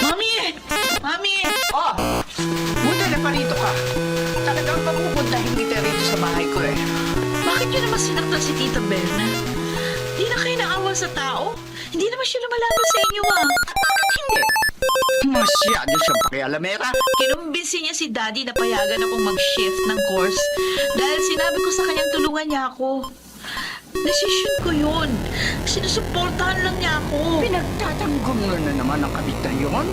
Mami! Mami! Oh! Buti na parito ka. Talagang papupuntahin kita rito sa bahay ko eh. Bakit yun naman sinaktan si Tita Berna? Di na kayo naawa sa tao? Hindi naman siya lumalaban sa inyo, ah. Bakit hindi? Masyado siyang pakialamera. Kinumbinsi niya si Daddy na payagan akong mag-shift ng course dahil sinabi ko sa kanyang tulungan niya ako. Desisyon ko yun. Sinusuportahan lang niya ako. Pinagtatanggol mo na naman ang kabit na yun.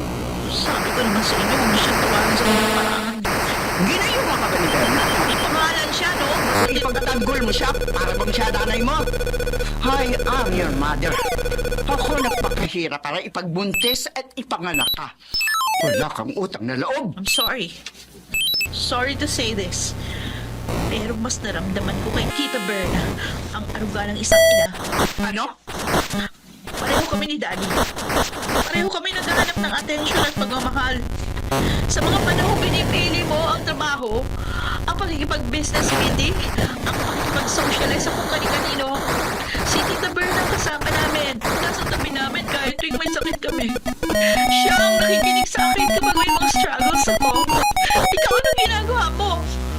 Sabi ko naman sa inyo, huwag niyo siyang tuwanan sa mga paraan. Ginayuma ka ba ni Berna? May pangalan siya, no? Ipagtanggol mo siya para bang siya nanay mo. I am your mother. Ako nagpakahirap para ipagbuntis at ipanganak ka. Wala kang utang na loob. I'm sorry. Sorry to say this. Pero mas naramdaman ko kay Tita Berna ang aruga ng isang ina. Ano? Pareho kami ni Daddy. Pareho kami naghahanap ng atensyon at pagmamahal. Sa mga panahong pinipili mo ang trabaho, ang pagkikipag-business meeting, ang pag-socialize sa kung kani-kanino, si Tita Berna kasama namin. Nasa tabi namin kahit tuwing may sakit kami. Siya ang nakikinig sa akin kapag may mga struggles ako. Ikaw, anong ginagawa mo?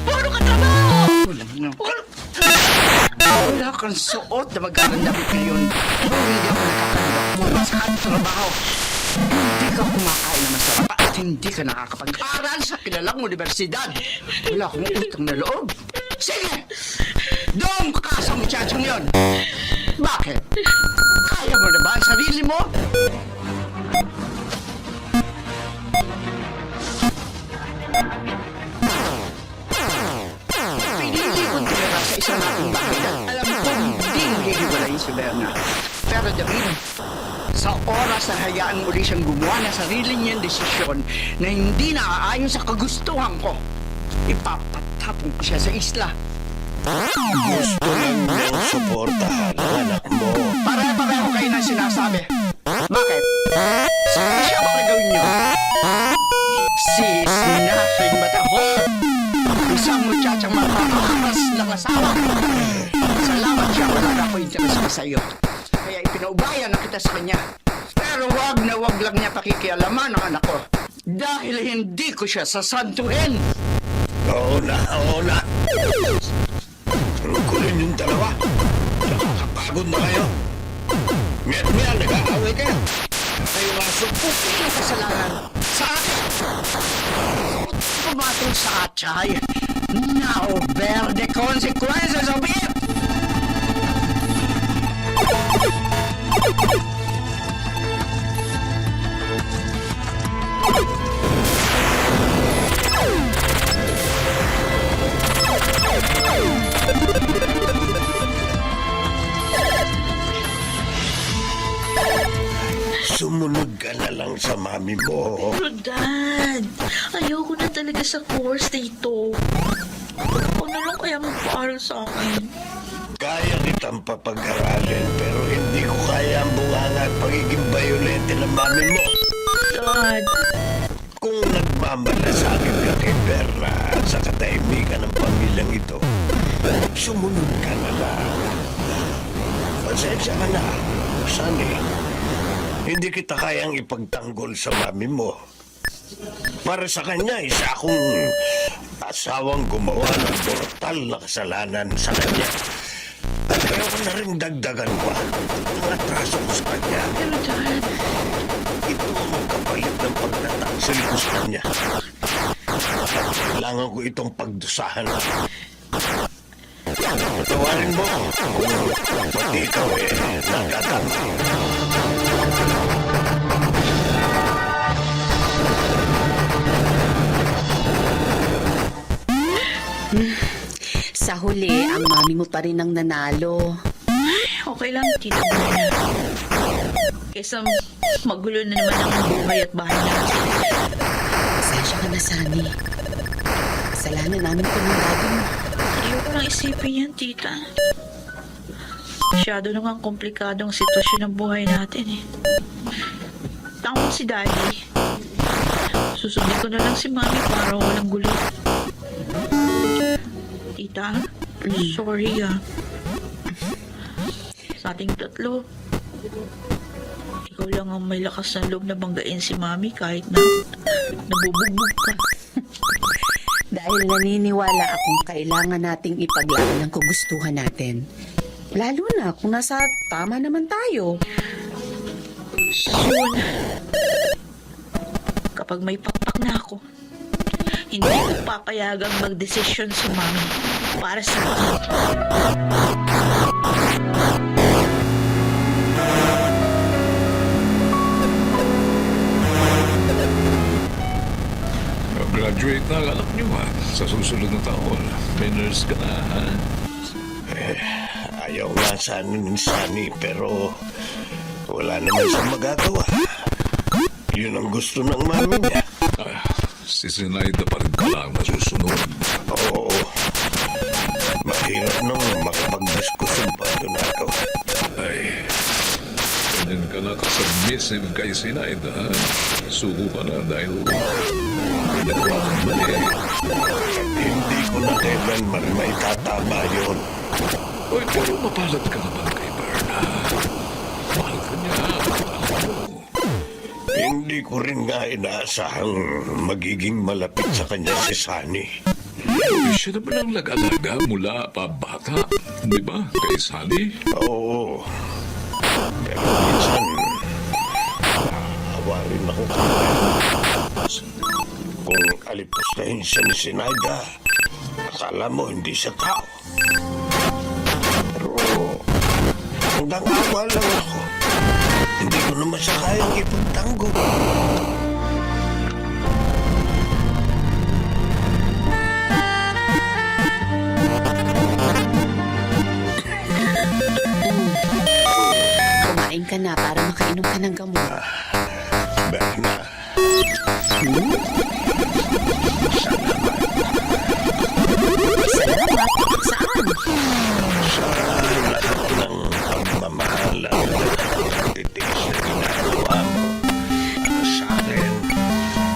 Puro ka trabaho! Wala kang suot na mag-arandamit ngayon. Hindi ako nakakaliwa. Wala sa aking trabaho. Hindi ka kumakain na masarap at hindi ka nakakapag-aral sa kilalang universidad. Wala akong utang na loob. Sige! Doon ka sa muchachong yon. Bakit? Kaya mo na ba ang sarili mo? Pinili ko tira sa isang aking bahay na alam ko hindi hihiwalayin si Berna. Pero David, sa oras na hayaan muli siyang gumawa ng sarili niyang desisyon na hindi naaayon sa kagustuhan ko, ipapatapon ko siya sa isla. Gusto lang niyang suportahan ang anak mo. Pare-pareho kayo na sinasabi. Bakit? Siya ba gawin niyo? Si Sinasing Matahol. Isang muchachang makakaras ng asawa. Salamat siya, wala na ako interes pa sa iyo. Kaya ipinaubayan na kita sa kanya. Pero wag na wag lang niya pakikialaman ang anak ko. Dahil hindi ko siya sasantuhin. Oo na, oo na. Rukulin yung dalawa. Nakakapagod na kayo. Miya, nag-aaway kayo. Kayo nga sumpukin ang kasalanan sa akin. Pumatong sa atay. Now bear the consequences of it. Sumunod ka na lang sa mami mo. Pero Dad, ayoko na talaga sa course dito. Ako na lang kaya mag-aaral sa akin. Kaya kitang papag-aralin pero hindi ko kaya ang bunganga at pagiging bayolente ng mami mo. Dad, Kung nagmamalasakit ka kay Berna at sa katahimikan ng pamilyang ito, sumunod ka na lang. Pasensya ka na, Sunny. Hindi kita kayang ipagtanggol sa mami mo. Para sa kanya, isa akong asawang gumawa ng brutal na kasalanan sa kanya. At kaya ko na rin dagdagan pa ang atraso ko sa kanya. pero Dad, Ito ang kapalit ng pagtataksil ko sa kanya. Kailangan ko itong pagdusahan. Patawarin mo. Pati ikaw nagkatama. Sa huli, ang mami mo pa rin ang nanalo. okay lang, Tita Berna. Kaysa magulo na naman ang buhay at bahay natin. Pasensya ka na, Sunny. Kasalanan namin kung ng dado mo. Ayoko nang isipin yan, Tita. Masyado naman komplikado ang sitwasyon ng buhay natin eh. Tawag si Daddy. Susundin ko na lang si Mami para walang gulo. Tita, sorry ah. Sa ating tatlo, ikaw lang ang may lakas ng loob na banggain si Mami kahit na nabubugbog ka. Dahil naniniwala akong kailangan nating ipaglaban ang kagustuhan natin. Lalo na kung nasa tama naman tayo. Soon, kapag may pakpak na ako, hindi ko papayagang magdesisyon si Mami para sa akin. Graduate na ang anak niyo, ha? Sa susunod na taon. May nurse ka na, ha? Ayaw nga sana ni Sunny, pero wala naman siyang magagawa. Yun ang gusto ng mami niya. Si Sinaida pa rin pala ang nasusunod. Oo. Mahirap nung makapag-diskusyon pa doon ako. Ay, ganyan ka na ka-submissive kay Sinaida, ha? Suko ka na dahil nagawa kang mali. Hindi ko na kailanman may tatama yun. Uy, pero mapalad ka naman kay Berna. Mahal ka niya. Alam mo. Hindi ko rin nga inaasahang magiging malapit sa kanya si Sunny. Siya naman ang nag-alaga mula pa bata. Di ba? Kay Sunny? Oo. Pero minsan, awa rin ako kung alipustahin siya ni Sinaida, akala mo hindi siya tao. Pero hanggang awa lang ako. Hindi ko naman siya kayang ipagtanggol. Kumain ka na para makainom ka ng gamot. Berna, Salamat. Saan? sa lahat ng pagmamahal at pagtitiis na ginagawa mo sa akin,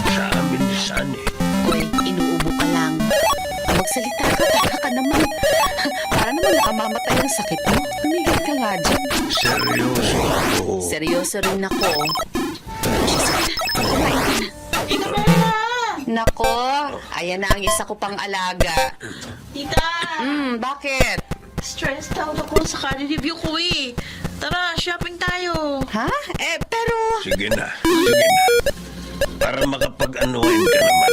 sa amin ni Sunny. Uy, inuubo ka lang. Magsalita ka, taka ka naman. Para naman nakamamatay ang sakit mo. Tumigil ka nga dyan. Seryoso ako. Seryoso rin ako. Kumain ka na. Nako, ayan na ang isa ko pang alaga. Tita! Bakit? Stressed out ako sa career review ko eh. Tara, shopping tayo. Ha? Pero... Sige na, sige na. Para makapag-anuhin ka naman.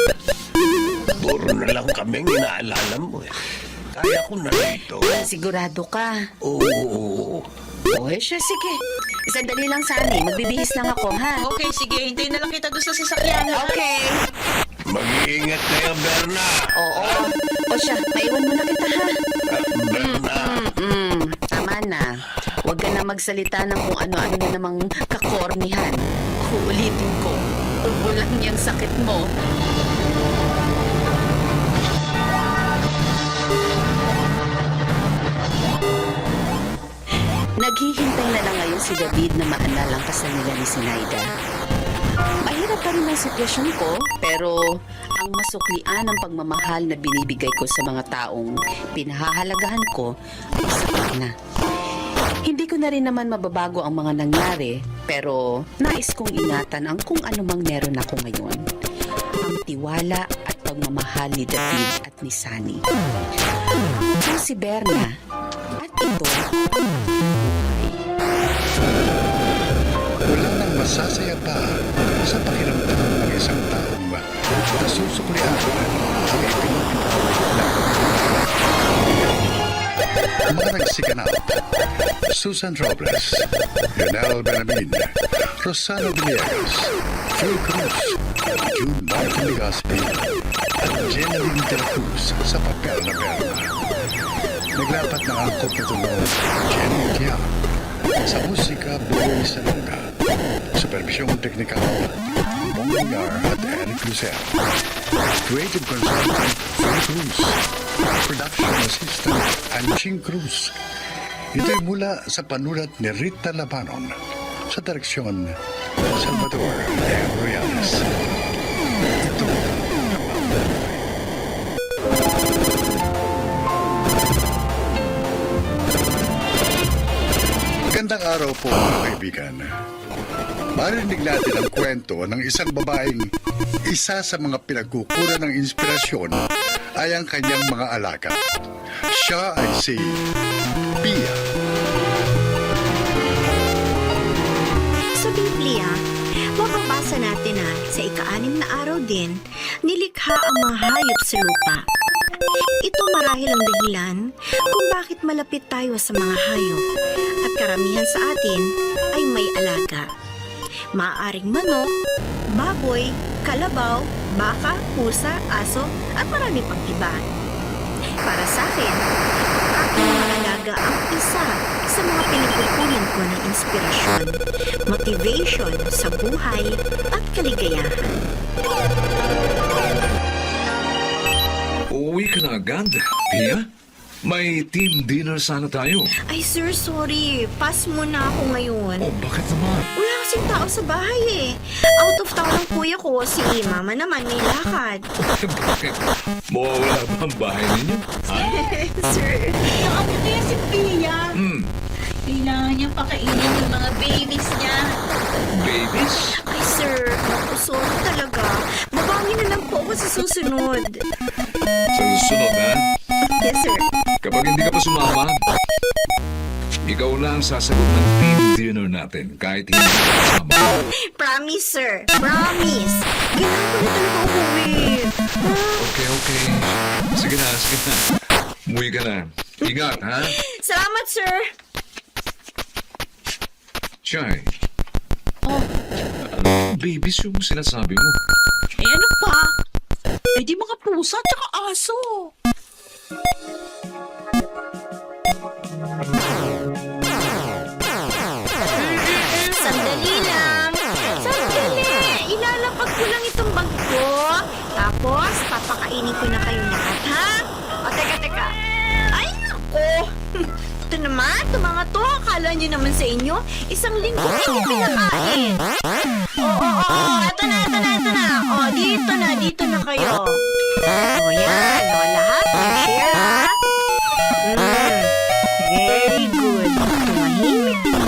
Puro na lang kaming inaalala mo eh. Kaya ko na rito. Sigurado ka. Oo. Uy, siya, sige. Sandali lang, Sunny. Magbibihis lang ako, ha? Okay, sige. Hintayin na lang kita doon sa sasakyan. Ha? Okay. Mag-iingat kayo, Berna. Oo. O siya, maiwan mo na kita, ha? Berna. Tama na. Huwag ka na magsalita ng kung ano-ano na namang kakornihan. Uulitin ko. Ubo lang yung sakit mo. Naghihintay na lang ngayon si David na maanal ang kasal nila ni Sinaida. Mahirap pa rin ang sitwasyon ko, pero ang masuklian ng pagmamahal na binibigay ko sa mga taong pinahahalagahan ko ay sapat na. Hindi ko na rin naman mababago ang mga nangyari, pero nais kong ingatan ang kung ano mang meron ako ngayon. Ang tiwala at pagmamahal ni David at ni Sunny. Ito si Berna at ito Wala nang masasaya pa sa pakiramdam ng isang taong nasusuklian ang ipinagpapalala. Mga nagsikanap, Susan Robles, Lionel Benamin, Rosano Villegas, Phil Cruz, June Martin Legaspi, at Jeneline de la Cruz sa papel na Berna. Naglapat ng angkop na tulong Jenny Tiang. Sa musika, Boy Salonga. Supervisyong teknikal, Mongar at Eric Lucero. Creative consultant, Phil Cruz. Production assistant, Anching Cruz. Ito'y mula sa panulat ni Rita Labanon. Sa direksyon, Salvador de Royales. Ito Magandang araw po mga kaibigan. Marinig natin ang kwento ng isang babaeng isa sa mga pinagkukuran ng inspirasyon ay ang kanyang mga alaga. Siya ay si Pia. Sa Biblia, mababasa natin na sa ika-6 na araw din, nilikha ang mga hayop sa lupa. Ito marahil ang dahilan kung bakit malapit tayo sa mga hayop at karamihan sa atin ay may alaga. Maaaring manok, baboy, kalabaw, baka, pusa, aso at marami pang iba. Para sa akin, ang aking mga alaga ang isa sa mga pinagkukunan ko ng inspirasyon, motivation sa buhay at kaligayahan. Uuwi ka na agad, Pia? May team dinner sana tayo. Ay sir, sorry. Pass muna ako ngayon. Oh, bakit naman? Wala kasing tao sa bahay eh. Out of town ang kuya ko. Si mama naman may lakad. Bakit? Mawawala ba ang bahay ninyo? Ha? Sir. Ano kaya si Pia? Kailangan niya pakainin yung mga babies niya. Babies? Ay sir, naku, sorry talaga. Babangi na lang po ako sa susunod. Sa susunod, ha? Yes sir. Kapag hindi ka pa sumama, ikaw na ang sasagot ng team dinner natin kahit hindi ka kasama. Promise sir. Promise. Kailangan ko na talaga umuwi. Okay. Sige na. Umuwi ka na. Ingat, ha? Salamat sir. Chay. Anong babies yung sinasabi mo? Eh ano pa? Eh di mga pusa at saka aso. Sandali lang. Sandali. Ilalapag ko lang itong bag ko. Tapos, papakainin ko na kayong lahat, ha? O, teka. Ay, naku. Ito naman, ito mga to. Akala nyo naman sa inyo, isang linggo kayo pinakain. Oo. Ito na. O, dito na kayo. O, yan. O, lahat. Share, ha? Very good. Tumahimik na.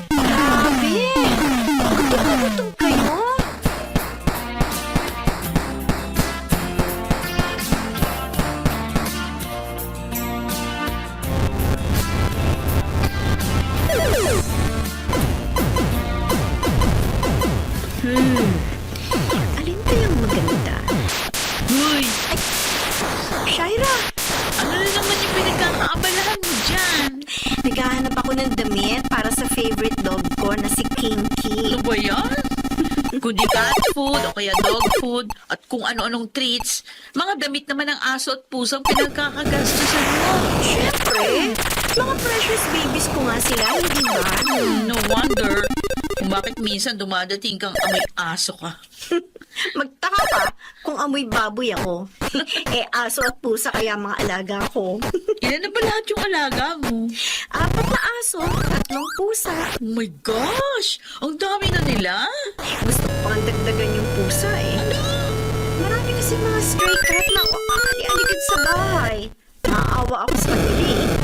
Grabe. Gutom kayo. Alin kayang maganda? Uy, Shaira, ano na naman yung pinagkakaabalahan mo dyan? naghahanap ako ng damit para sa favorite dog ko na si Kinky. Ano ba yan? Kundi cat food o kaya dog food at kung ano-anong treats, mga damit naman ng aso at pusang pinagkakagastusan mo. Siyempre, mga precious babies ko nga sila, hindi ba? No wonder kung bakit minsan dumadating kang amoy aso ka. Magtaka ka kung amoy baboy ako. Aso at pusa kaya mga alaga ko. Ilan na ba lahat yung alaga mo? 4 na aso, 3 pusa. Oh my gosh! Ang dami na nila! Gusto ko pang dagdagan yung pusa eh. Marami kasi mga stray cat na aligid sa bahay. Maawa ako sa kanila eh.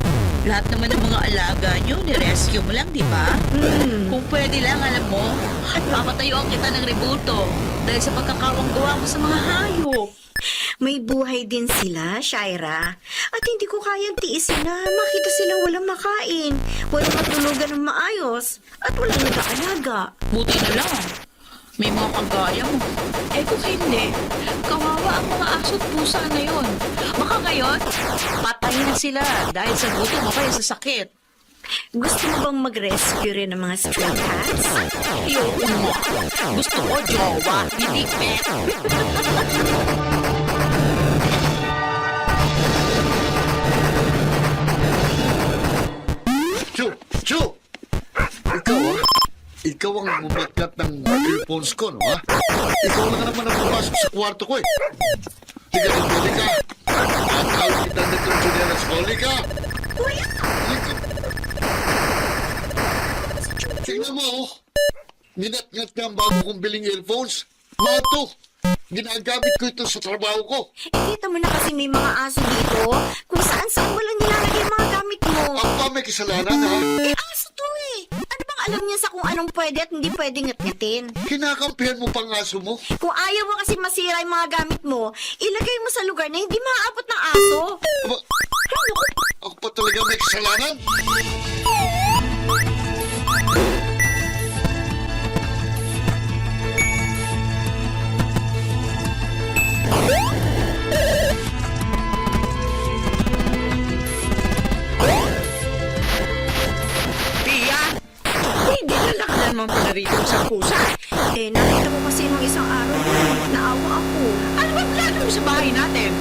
Lahat naman ng mga alaga nyo, nirescue mo lang, di ba? Kung pwede lang, alam mo, papatayuan kita ng rebuto dahil sa pagkakawang gawa mo sa mga hayop. May buhay din sila, Shaira. At hindi ko kayang tiisin na makita silang walang makain, walang matulugan ng maayos, at walang nag-aalaga. Buti na lang. May mga kagaya mo. Eh kung hindi, kawawa ang mga aso at pusa na yun. Baka ngayon, patay na sila dahil sa gutom o kaya sa sakit. Gusto mo bang mag-rescue rin ng mga stray cats? Ayoko mo. Gusto ko jowa, hindi pet. Chu! Ikaw ang bumaklat ng earphones ko, no, ha? Ikaw lang naman ang pumasok sa kwarto ko, eh. Tiga, ka. Akala kita nito yung Julianas Holly ka. Tingnan mo, oh. Minat-ngat ka ang bago kong biling earphones. Mato, ginagamit ko ito sa trabaho ko. Kita mo na kasi may mga aso dito kung saan-saan walang nilalagay ang mga gamit mo. Ako pa may kasalanan, ha? Aso to eh. Ano bang alam niya sa kung anong pwede at hindi pwede ngat-ngatin? Kinakampihan mo pang aso mo? Kung ayaw mo kasi masira yung mga gamit mo, ilagay mo sa lugar na hindi maaabot ng aso. Aba, talaga may kasalanan? Pia! Hindi na lakalan mo pala rito sa pusa. Eh, nakita mo kasi nung isang araw, naawa ako. Ano ba plano mo sa bahay natin?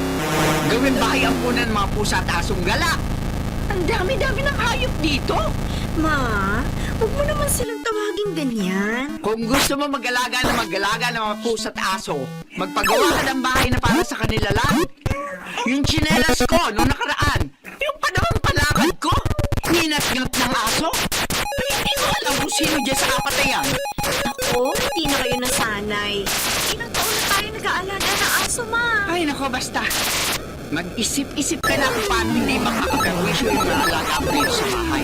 Gawin bahay ang punan ng mga pusa at asong gala. Ang dami-dami ng hayop dito. Ma, huwag mo naman silang tawagin ganyan. Kung gusto mo mag-alaga ng mga pusa at aso, magpagawa ka ng bahay na para sa kanila lang. Yung tsinelas ko noong nakaraan, yung panahon palakad ko, ninat-ngat ng aso. Ay, hindi ko alam kung sino dyan sa apat na yan. Ako, hindi na kayo nasanay. Ilang taon na tayo nag-aalaga ng aso, ma. Ay, nako, basta. Mag-isip-isip ka na kung paano hindi makakapagwisyo yung mga alaga mo dito sa bahay.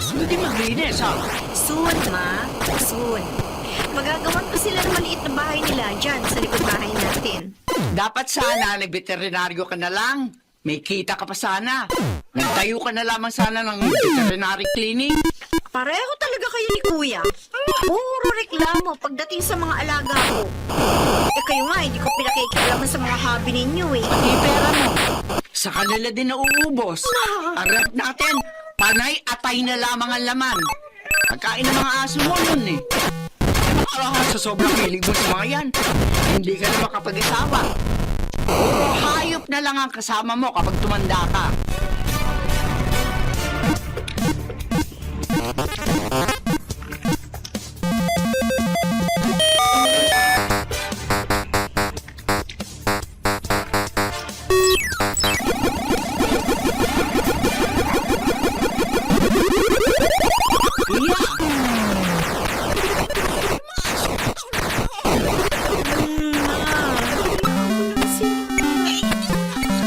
Hindi maglinis, ha? Soon, ma. Soon. Magagawan ko sila ng maliit na bahay nila dyan sa likod bahay natin. Dapat sana nag-veterinaryo ka na lang. May kita ka pa sana. Nagtayo ka na lamang sana ng veterinary clinic. Pareho talaga kayo ni Kuya. Puro reklamo pagdating sa mga alaga ko. Eh kayo nga, hindi ko pinakikialaman sa mga hobby ninyo eh. Pati pera mo. Sa kanila din nauubos. Ang rep natin, panay-atay na lamang ang laman. Pagkain ng mga aso mo yun eh. Sa sobrang hilig mo sa mga yan, hindi ka na makapag-asawa. Puro hayop na lang ang kasama mo kapag tumanda ka.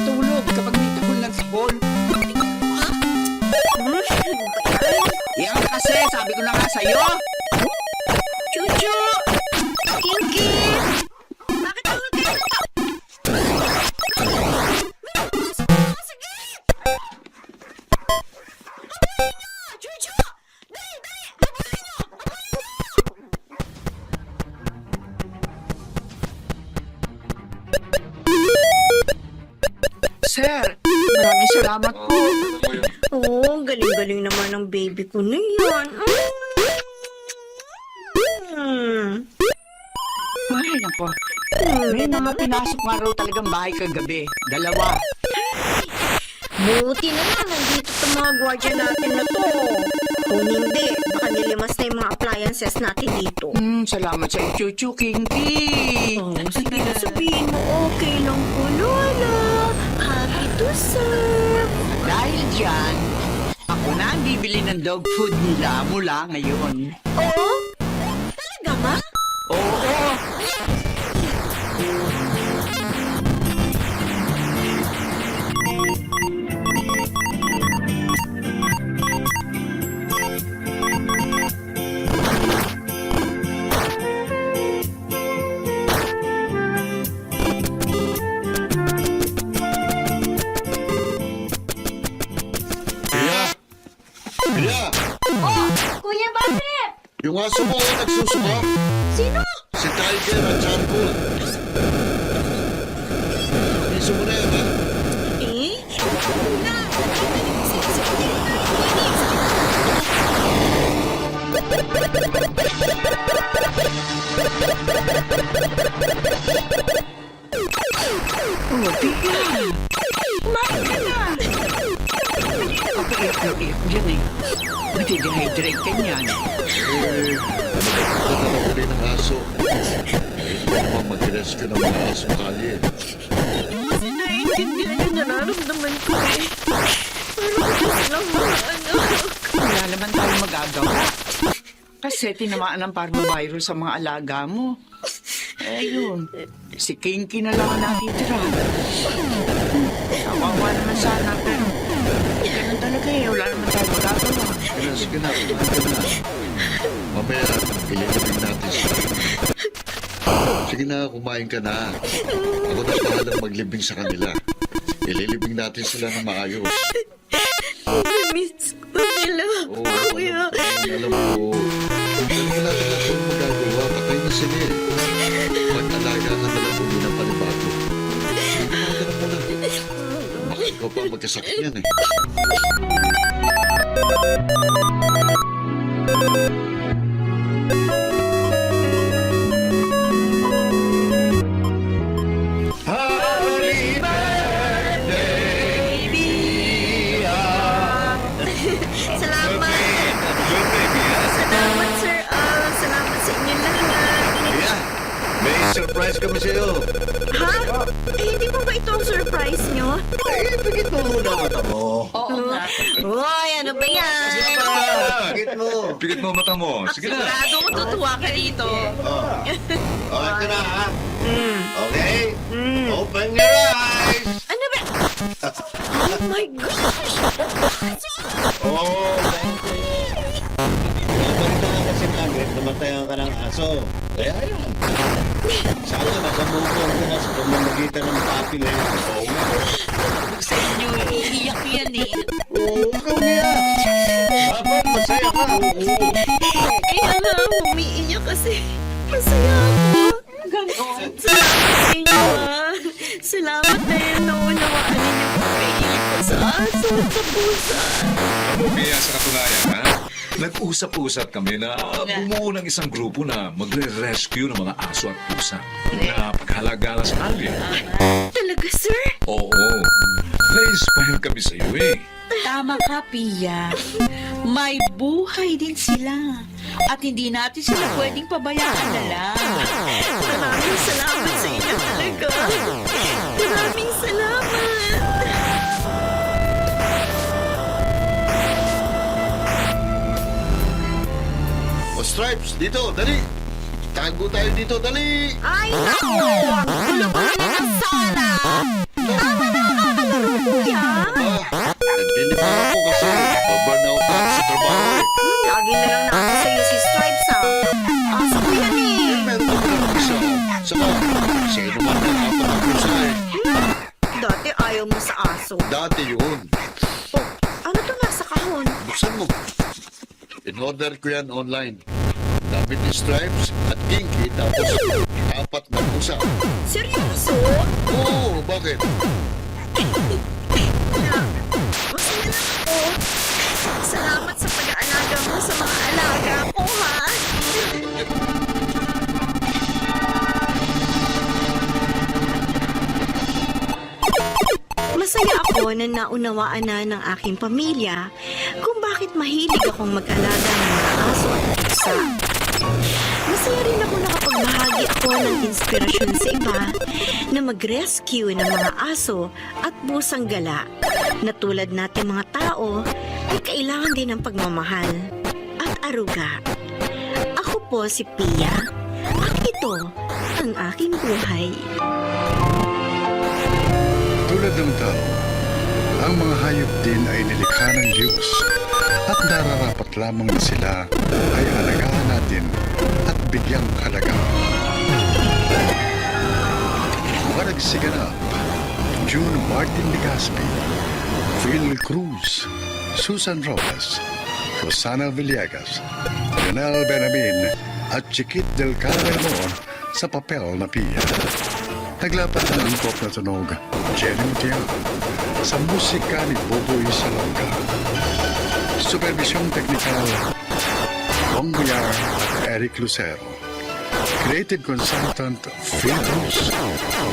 Tulog kapag may takol ng sipon. Yan kasi, sabi ko na nga sa'yo. Chuchu! Kinky! Bakit ako Chuchu! Dali! Dali! Abulin mo! Sir, maraming salamat po. Oh, galing-galing naman ng baby ko na yan. Ay, nako. May mga pinasok nga raw talagang bahay kagabi. 2. Buti na lang, nandito itong mga gwardiya natin na to. Kung hindi, baka nilimas na yung mga appliances natin dito. Salamat sa Chuchu Kinky. Oh, sige na sabihin mo, okay lang po, Lola. Happy to serve. Dahil dyan, ako na ang bibili ng dog food nila mula ngayon. Oo? Talaga, ma? Oo. Pia! Kuya, bakit? Yung aso mo ay nagsusuka. Sino? Si Tiger at Charcoal. Iso mo na yan, ha? Eh? Na! Oh, Pia! Kumain ka na! Kapag-iyak dyan eh. Mati-dehydrate ka niyan. Ano rin ang aso? Hindi naman mag-rescue ng mga aso kalye. Naiintindihan yung nararamdaman ko eh. Pero kasi lang mga anak. Wala naman tayo magagawa. Kasi tinamaan ng parvovirus sa mga alaga mo. Ayun, si Kinky na lang ang natitira. Kawawa naman sana, pero ganun talaga eh. Wala naman tayo magagawa. Sige na, kumain ka na. Mamaya, ililibing natin sila. Sige na, kumain ka na. Ako na bahalang maglibing sa kanila. Ililibing natin sila ng maayos. Miss ko sila. Kuya. Alam ko, wala ka na kung magagawa. Patay na sila eh. Mag-alaga ka na lang kung ng panibago. Hindi ka na muna. Baka ikaw pa magkasakit yan eh. Salamat. Salamat, Sir Al. Salamat sa inyo lahat. Pia, may surprise kami sa'yo. Ha? Hindi po ba ito ang surprise nyo? Pigit mo muna mata mo. Oo nga. Hoy, ano ba yan? Pigit mo. Pigit mo mata mo. Sige na. Sigurado matutuwa ka dito. Oh, ito na ha. Okay? Open your eyes. Ano ba? Oh my gosh! Oh, nabalita nga kasi agad, namatayan ka ng aso. Kaya yun. Sana makamukong ka na sa pamamagitan ng papil eh. Oo nga. Sa inyo, iiyak yan eh. Oo, ikaw niya. Dapat masaya ka. Kaya nga, umiiyak kasi masaya ako. Salamat sa inyo, ah. Salamat dahil naunawaan ninyo po kayo ko sa aso at sa pusa. Kaya sa katunayan, ha? Nag-usap-usap kami na bumuo ng isang grupo na magre-rescue ng mga aso at pusa na paghalagala sa kalye. Talaga, sir? Oo. Na-inspire kami sa iyo eh. Tama ka, Pia. May buhay din sila. At hindi natin sila pwedeng pabayaan na lang. Maraming salamat sa inyo talaga. Maraming salamat. O Stripes, dito, dali. Tago tayo dito, dali. Ay, naku! Tulungan niyo na sana! Tama na ang kakalaro, kuya! Nagdilip ako kasi maburnout ako sa trabaho eh. Lagi na lang natin sa'yo si Stripes, ah. Aso ko yan eh. Meron ko lang isa. Saka, sino man na apat ang pusa eh. Dati ayaw mo sa aso. Dati yun. Oh, ano to nasa kahon? Buksan mo. In-order ko yan online. Dami ni Stripes at Kinky tapos apat na pusa. Seryoso? Oo, bakit? Masaya na ako. Salamat sa pag-aalaga mo sa mga alaga ko, ha? Masaya ako na naunawaan na ng aking pamilya kung bakit mahilig akong mag-alaga ng mga aso at pusa. Masaya rin ako nakapagbahagi ako ng inspirasyon sa iba na mag-rescue ng mga aso at pusang gala na tulad natin mga tao ay kailangan din ng pagmamahal at aruga. Ako po si Pia at ito ang aking buhay. Tulad ng tao, ang mga hayop din ay nilikha ng Diyos at nararapat lamang na sila ay alagaan natin at bigyang halaga. Mga nagsiganap, June Martin Legaspi, Phil Cruz, Susan Robles, Rosana Villegas, Lionel Benamin at Chiquit del Carmen sa papel na Pia. Naglapat ng angkop na tunog, Jenny Tiang, sa musika ni Boboy Salonga. Supervisyong teknikal, Bong Buyar at Eric Lucero. Creative Consultant, Phil Cruz.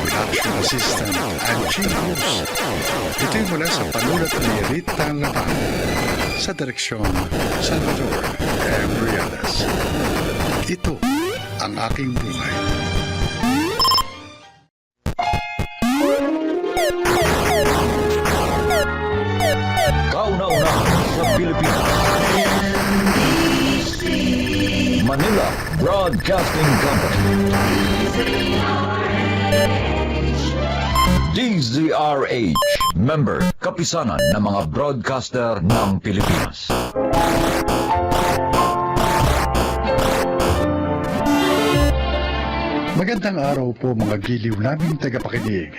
Production Assistant, Angie Cruz. Ito'y mula sa panulat ni Rita Laban. Sa direksyon, Salvador M. Riales. Ito ang aking buhay. Kauna-una sa Pilipinas. Manila Broadcasting Company. DZRH, member, kapisanan ng mga broadcaster ng Pilipinas. Magandang araw po mga giliw naming tagapakinig.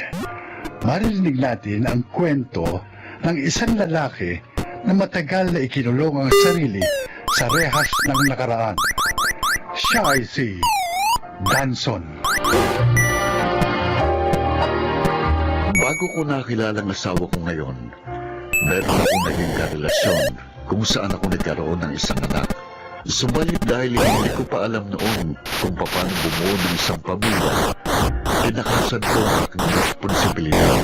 Maririnig natin ang kwento ng isang lalaki na matagal na ikinulong ang sarili sa rehas ng nakaraan. Siya ay si Danson. Bago ko nakilala ang asawa ko ngayon, meron akong naging karelasyon kung saan ako nagkaroon ng isang anak. Subalit dahil hindi ko pa alam noon kung paano bumuo ng isang pamilya, pinakasan ko ang aking responsibilidad.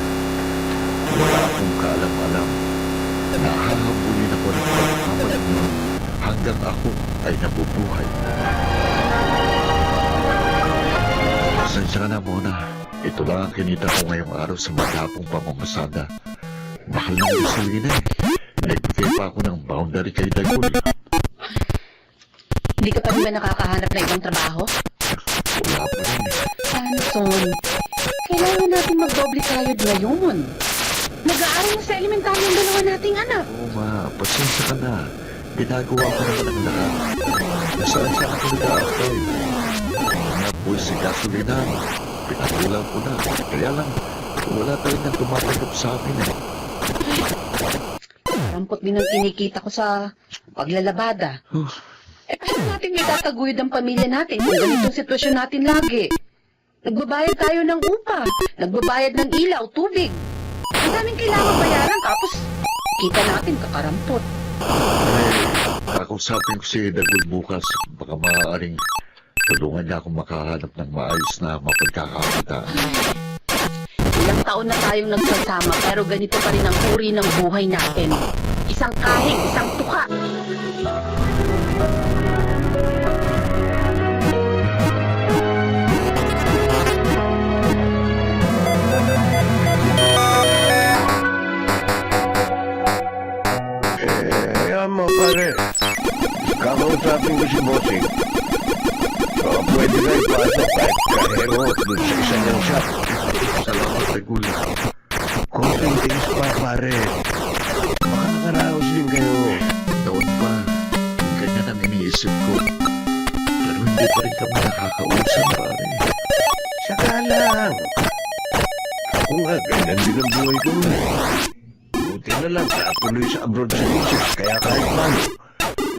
Wala akong kaalam-alam. Nahahabulin ako ng pagkamalag noon hanggang ako ay nabubuhay. Pasensya ka na muna. Ito lang ang kinita ko ngayong araw sa maghapong pamamasada. Mahal ng gasolina eh. Nagbigay pa ako ng boundary kay Dagul. Hindi ka pa rin ba nakakahanap na ibang trabaho? Wala pa rin eh. Danson, kailangan natin magdoble kayod ngayon. Nag-aaral na sa elementaryo ang dalawa nating anak. Oo ma, pasensya ka na. Ginagawa ko naman ang lahat. Nasaan siya ako nag-a-apply? Napoy si gasolina. Pinakulang ko na. Kaya lang, wala talagang tumatanggap sa akin eh. Rampot din ang kinikita ko sa paglalabada. Paano natin itataguyod ang pamilya natin kung ganitong sitwasyon natin lagi? Nagbabayad tayo ng upa, nagbabayad ng ilaw, tubig. Ang daming kailangan bayaran, tapos kita natin kakarampot. Kakausapin ko si Dagul bukas. Baka maaaring tulungan niya akong makahanap ng maayos na mapagkakakitaan. Ilang taon na tayong nagsasama pero ganito pa rin ang uri ng buhay natin. Isang kahig, isang tuka. Ayan mo, pare. Kakausapin ko si Bossing. Pwede na ipasok kahit kahero doon sa isa niyang shop. Salamat, Dagul. Konting tiis pa, pare. Baka nakaraos din kayo. Noon pa, ganyan ang iniisip ko. Pero hindi pa rin kami nakakausap, pare. Saka lang. Ako nga, ganyan din ang buhay ko. Buti na lang, napuloy sa abroad sa isip. Kaya kahit paano,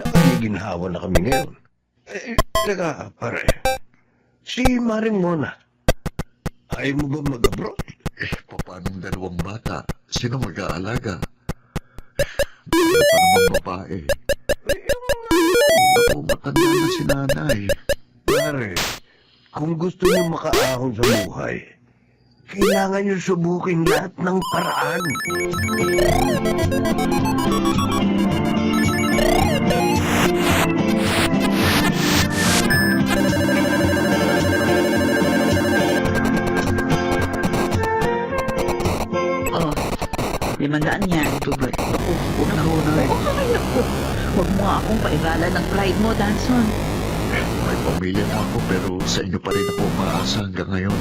nakiginhawa na kami ngayon. Teka, pare. Si Maring Mona, ayaw mo ba mag-abroad? Paanong dalawang bata? Sino mag-aalaga? Ano pa naman babae? Ako, matanda na si nanay. Pare, kung gusto niyo makaahon sa buhay, kailangan niyo subukin lahat ng paraan. Oh, 500 yan. Ito na, ako, unang-unay. Huwag mo akong pairalan ng pride mo, Danson. May pamilya na ako pero sa inyo pa rin ako umaasa hanggang ngayon.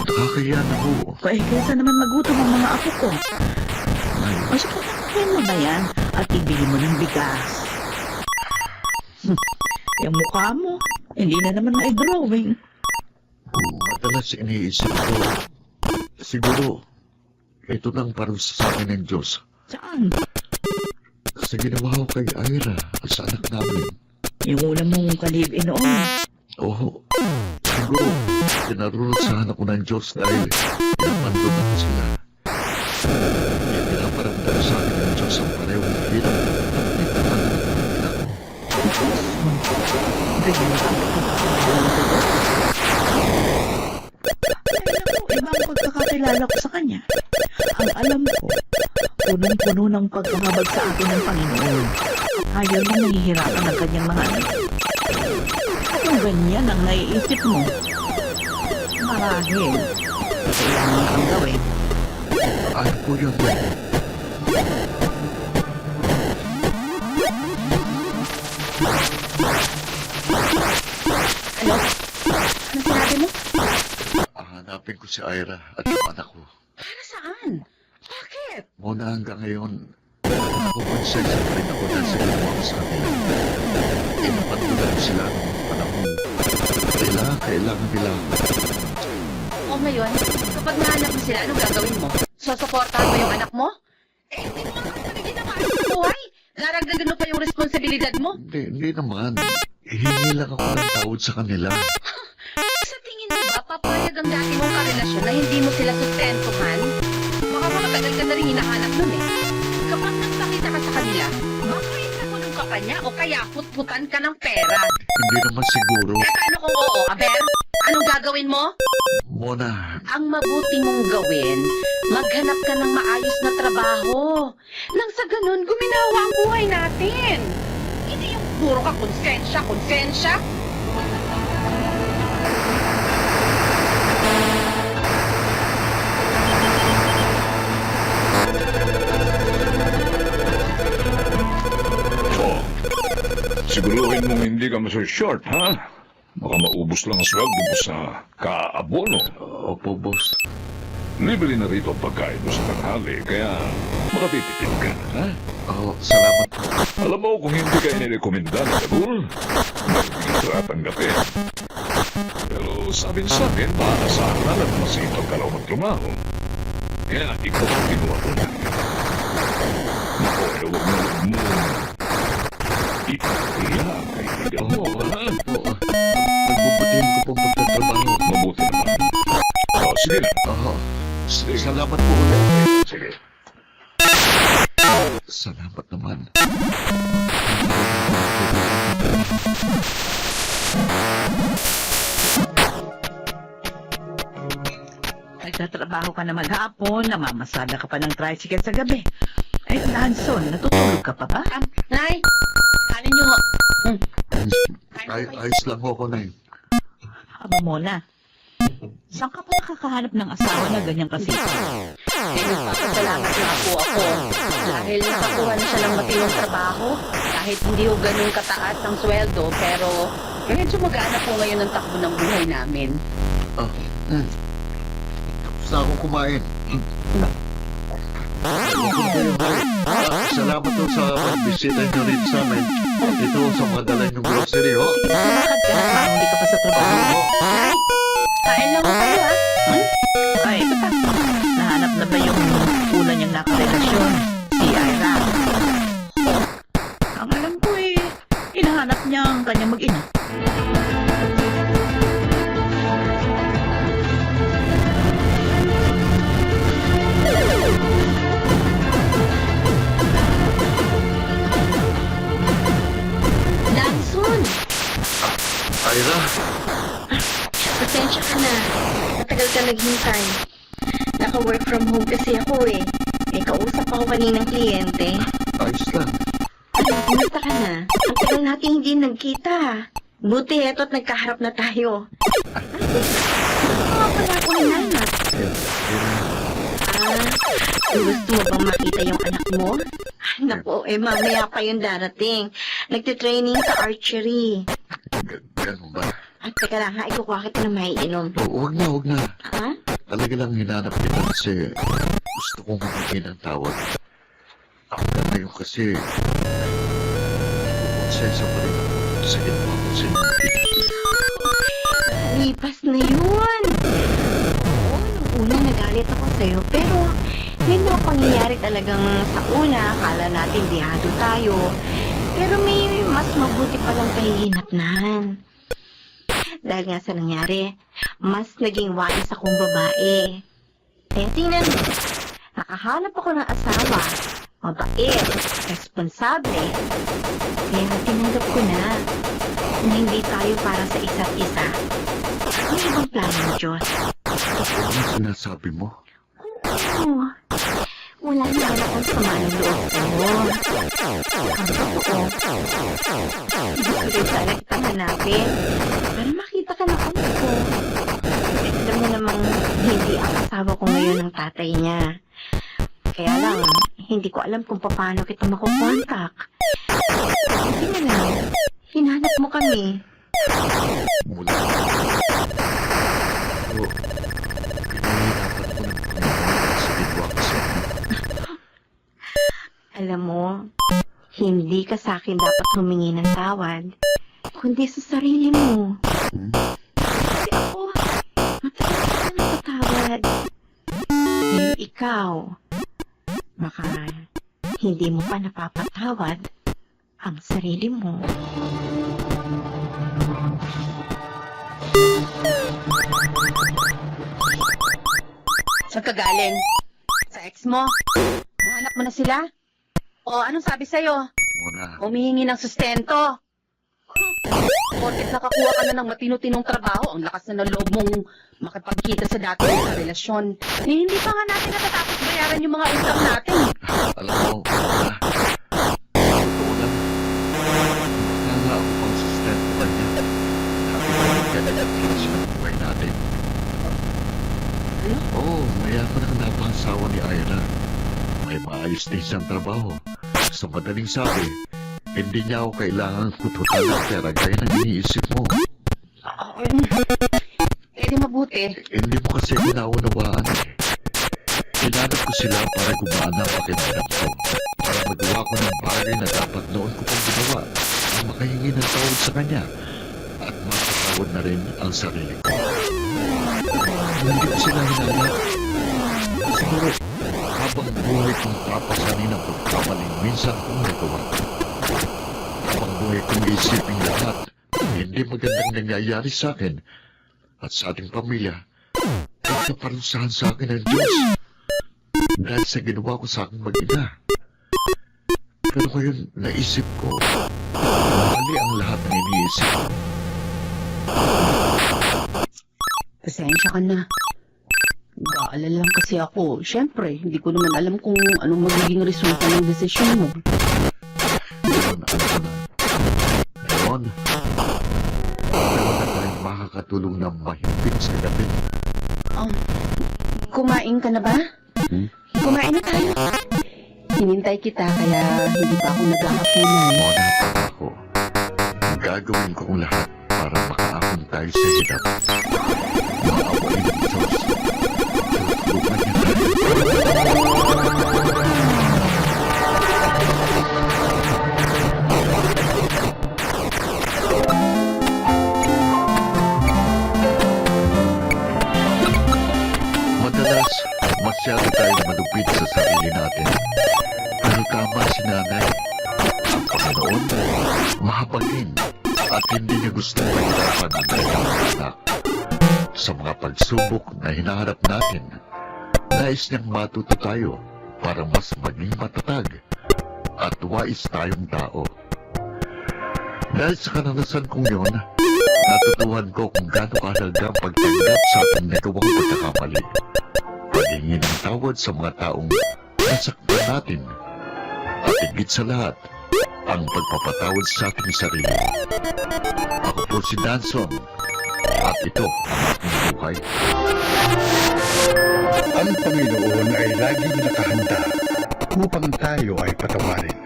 Nakakaya na ho. Kaysa naman magutom ang mga apo ko. Mas patakin mo na yan at ibili mo ng bigas. Yung mukha mo, hindi na naman na-drawing. Madalas iniisip ko, siguro, ito nang parusa sa akin ng Diyos. Saan? Sa ginawa ko kay Ira at sa anak namin. Yung una mong kalibin noon. Oo, siguro, pinarurusahan ako ng Diyos dahil pinapandun ako sila. Kaya pinaparamdam sa akin ng Diyos ang parehong hirap at pinagtahanan ng pamilya ko. Ganyan ang ibang pagkakakilala ko sa kanya. Ang alam ko, punong-puno ng pagkahabag sa akin ng Panginoon. Ayaw na nahihirapan ng kanyang mga anak. At kung ganyan ang naiisip mo, marahil, kailangan kang gawin. Ano po yun? Ano? Ano sinabi mo? Hanapin ko si Ira at yung anak ko. Para saan? Bakit? Muna hanggang ngayon, nakakonsensya pa rin ako dahil sa ginawa ko sa kanila. Pinapatulan sila ng panahon. Kailangan nila ako. O ngayon, kapag nahanap mo sila, anong gagawin mo? Susuportahan mo yung anak mo? Eh, hindi mo naman talaga ginawa sa buhay. responsibilidad mo? Hindi naman. Hingi lang ako ng tawad sa kanila. Sa tingin mo ba, papayag ang dati mong karelasyon na hindi mo sila sustentuhan? Baka matagal ka na rin hinahanap nun eh. Kapag nagpakita ka sa kanila, baka ipakulong ka pa niya o kaya putputan ka ng pera. Hindi naman siguro. Eh, paano kung oo, Aber? Anong gagawin mo? Mona, Ang mabuti mong gawin, maghanap ka ng maayos na trabaho. Nang sa ganun, guminawa ang buhay natin. Hindi yung puro ka konsensya. So, siguruhin mong hindi ka short, ha? Baka maubos lang ang sweldo mo sa kaabono. opo, boss. Libre na rito ang pagkain mo sa tanghali, kaya makatitipid ka, ha? Salamat. Alam mo, kung hindi ka inirekomenda ng Dagul, hindi ka tatanggapin. Pero sabi sa akin, maaasahan at masipag ka raw magtrabaho. Kaya ikaw ang ginawa ko na. Naku, huwag mo ipahiya kay Miguel mo, ha? Pagbubutihin ko pong pagtatrabaho. Mabuti naman. Sige na. Sige. Salamat po ulit. Sige. Salamat naman. Nagtatrabaho ka na maghapon, namamasada ka pa ng tricycle sa gabi. Ay, Lanson, natutulog ka pa ba? Nay, kanin niyo ho. Ayos lang ako na yun. Aba Mona, saan ka pa nakakahanap ng asawa na ganyang kasipag? Eh, nagpapasalamat nga po ako. Dahil nakakuha na siya ng matinong trabaho. Kahit hindi ho ganun kataas ang sweldo, pero medyo magana po ngayon ang takbo ng buhay namin. Tapos na ako kumain. Salamat po sa pagbisita nyo rin sa amin. Ito sa mga dala ng grocery, ho. Lakad ka na, hindi ka pa sa trabaho. Nay, kain lang ho kayo ha. Ay, ito pa. Nahanap na ba yung una niyang nakarelasyon? Si Ira. Ang alam ko eh, hinahanap niya ang kanyang mag-ina. Lanson, Ira, Pasensya ka na. Matagal ka naghintay. Naka-work from home kasi ako eh. May kausap ako kaninang kliyente. ayos lang. Kumusta ka na? Ang tagal natin hindi nagkita. Buti eto't nagkaharap na tayo. Ano pala ako ng anak? Gusto mo bang makita yung anak mo? Naku, mamaya pa yung darating. Nagtitraining sa archery. Ganun ba? At teka lang ha, ikukuha kita ng maiinom. Huwag na. Ha? Talaga lang hinanap kita kasi gusto kong magiging ng tawag. Ako na ngayon kasi konsensya pa rin ako sa ginawa ko sa inyo. Lipas na yun. Oo, nung una nagalit ako sa'yo, pero may mga pangyayari talagang sa una, akala natin dihado tayo. Pero may mas mabuti palang kahihinatnan. Dahil nga sa nangyari, mas naging wais akong babae. Kaya tingnan mo, nakahanap ako ng asawa, mabait, responsable. Kaya tinanggap ko na hindi tayo para sa isa't isa. Ano bang plano mo, Diyos? Ano sinasabi mo? Oo. Wala naman akong sama ng loob ko. Ang totoo. Gusto rin sana kitang hanapin para makita ka na kami ko. Alam mo namang hindi ang asawa ko ngayon ng tatay niya. Kaya lang, hindi ko alam kung paano kita makukontak. Hindi na lang. Hinanap mo kami. Mula. So, pinahihirapan ako ng pamamagitan sa ginawa ko sa inyo. Alam mo, hindi ka sa akin dapat humingi ng tawad, kundi sa sarili mo. Kasi ako, matagal ka na napatawad. Ngayon ikaw, baka hindi mo pa napapatawad ang sarili mo. Saan ka galing? Sa ex mo? Nahanap mo na sila? O, anong sabi sa'yo? Muna, Humihingi ng sustento. Porket nakakuha ka na ng matino-tinong trabaho, ang lakas na ng loob mong makipagkita sa dati mong relasyon. Eh, hindi pa nga natin natatapos bayaran yung mga utang natin. alam mo, Muna, totoo lang. Kaya ako pang sustentuhan niya. Happy ka na siya ng buhay natin. Oo, mayaman ang napangasawa ni Ira. May maayos din siyang trabaho. Sa madaling sabi, hindi niya ako kailangan kututan ng pera gaya ng iniisip mo. Eh, di mabuti. Hindi mo kasi naunawaan eh. Hinanap ko sila para gumaan ang pakiramdam ko. Para magawa ko ng bagay na dapat noon ko pang ginawa. Ang makahingi ng tawad sa kanya. At mapatawad na rin ang sarili ko. Hindi ko sila hinanap. Siguro, habang buhay kong papasanin ang pagkamaling minsan kong nagawa. Habang buhay kong isipin lahat, hindi magandang nangyayari sa akin at sa ating pamilya, ay kaparusahan sa akin ng Diyos dahil sa ginawa ko sa aking mag-ina. Pero ngayon, naisip ko, mali ang lahat ng iniisip ko. Pasensya ka na. Nag-aalala lang kasi ako. Siyempre, hindi ko naman alam kung anong magiging resulta ng desisyon mo. Ngayon, ano ko na? Ngayon na tayong makakatulong na mahimpit sa gabi. Kumain ka na ba? Kumain na tayo. Hinintay kita kaya hindi pa ako nagkakapunan. Muna pa ako. Gagawin ko ang lahat para makaahon tayo sa hirap. Maawain ng Diyos. Tutulungan niya tayo. Madalas, masyado tayong malupit sa sarili natin. Pero tama si nanay. Ang Panginoon, mahabagin at hindi niya gusto mahirapan ang kanyang anak. Sa mga pagsubok na hinaharap natin, nais niyang matuto tayo para mas maging matatag at wais tayong tao. Dahil sa karanasan kong yun, natutuhan ko kung gaano kahalaga ang pagtanggap sa ating nagawang pagkakamali. Paghingi ng tawad sa mga taong nasaktan natin. At higit sa lahat, ang pagpapatawad sa ating sarili. Ako po si Danson. At ito ang aking buhay. Ang Panginoon ay laging nakahanda upang tayo ay patawarin.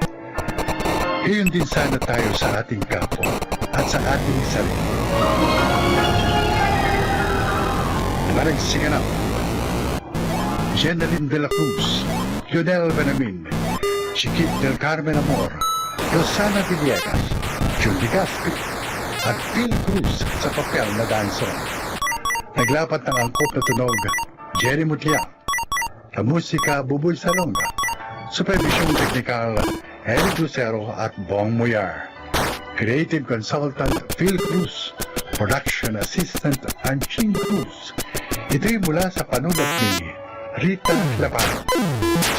Iyon din sana tayo sa ating kapwa at sa ating sarili. Maragsinganap, Jeneline de la Cruz, Lionel Benamin, Chiquit del Carmen Amor, Rosana Villegas, Judy Gaspi, at Phil Cruz sa papel na Danson. Naglapat ng angkop na tunog, Jerry Mutlia. Sa musika, Buboy Salonga. Supervision Technical, Eric Lucero at Bong Muyar. Creative Consultant, Phil Cruz. Production Assistant, Anching Cruz. Ito'y mula sa panulat ni Rita Laparo.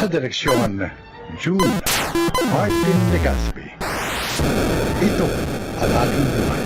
Sa direksyon, June Martin Legaspi. Ito ang ating buhay.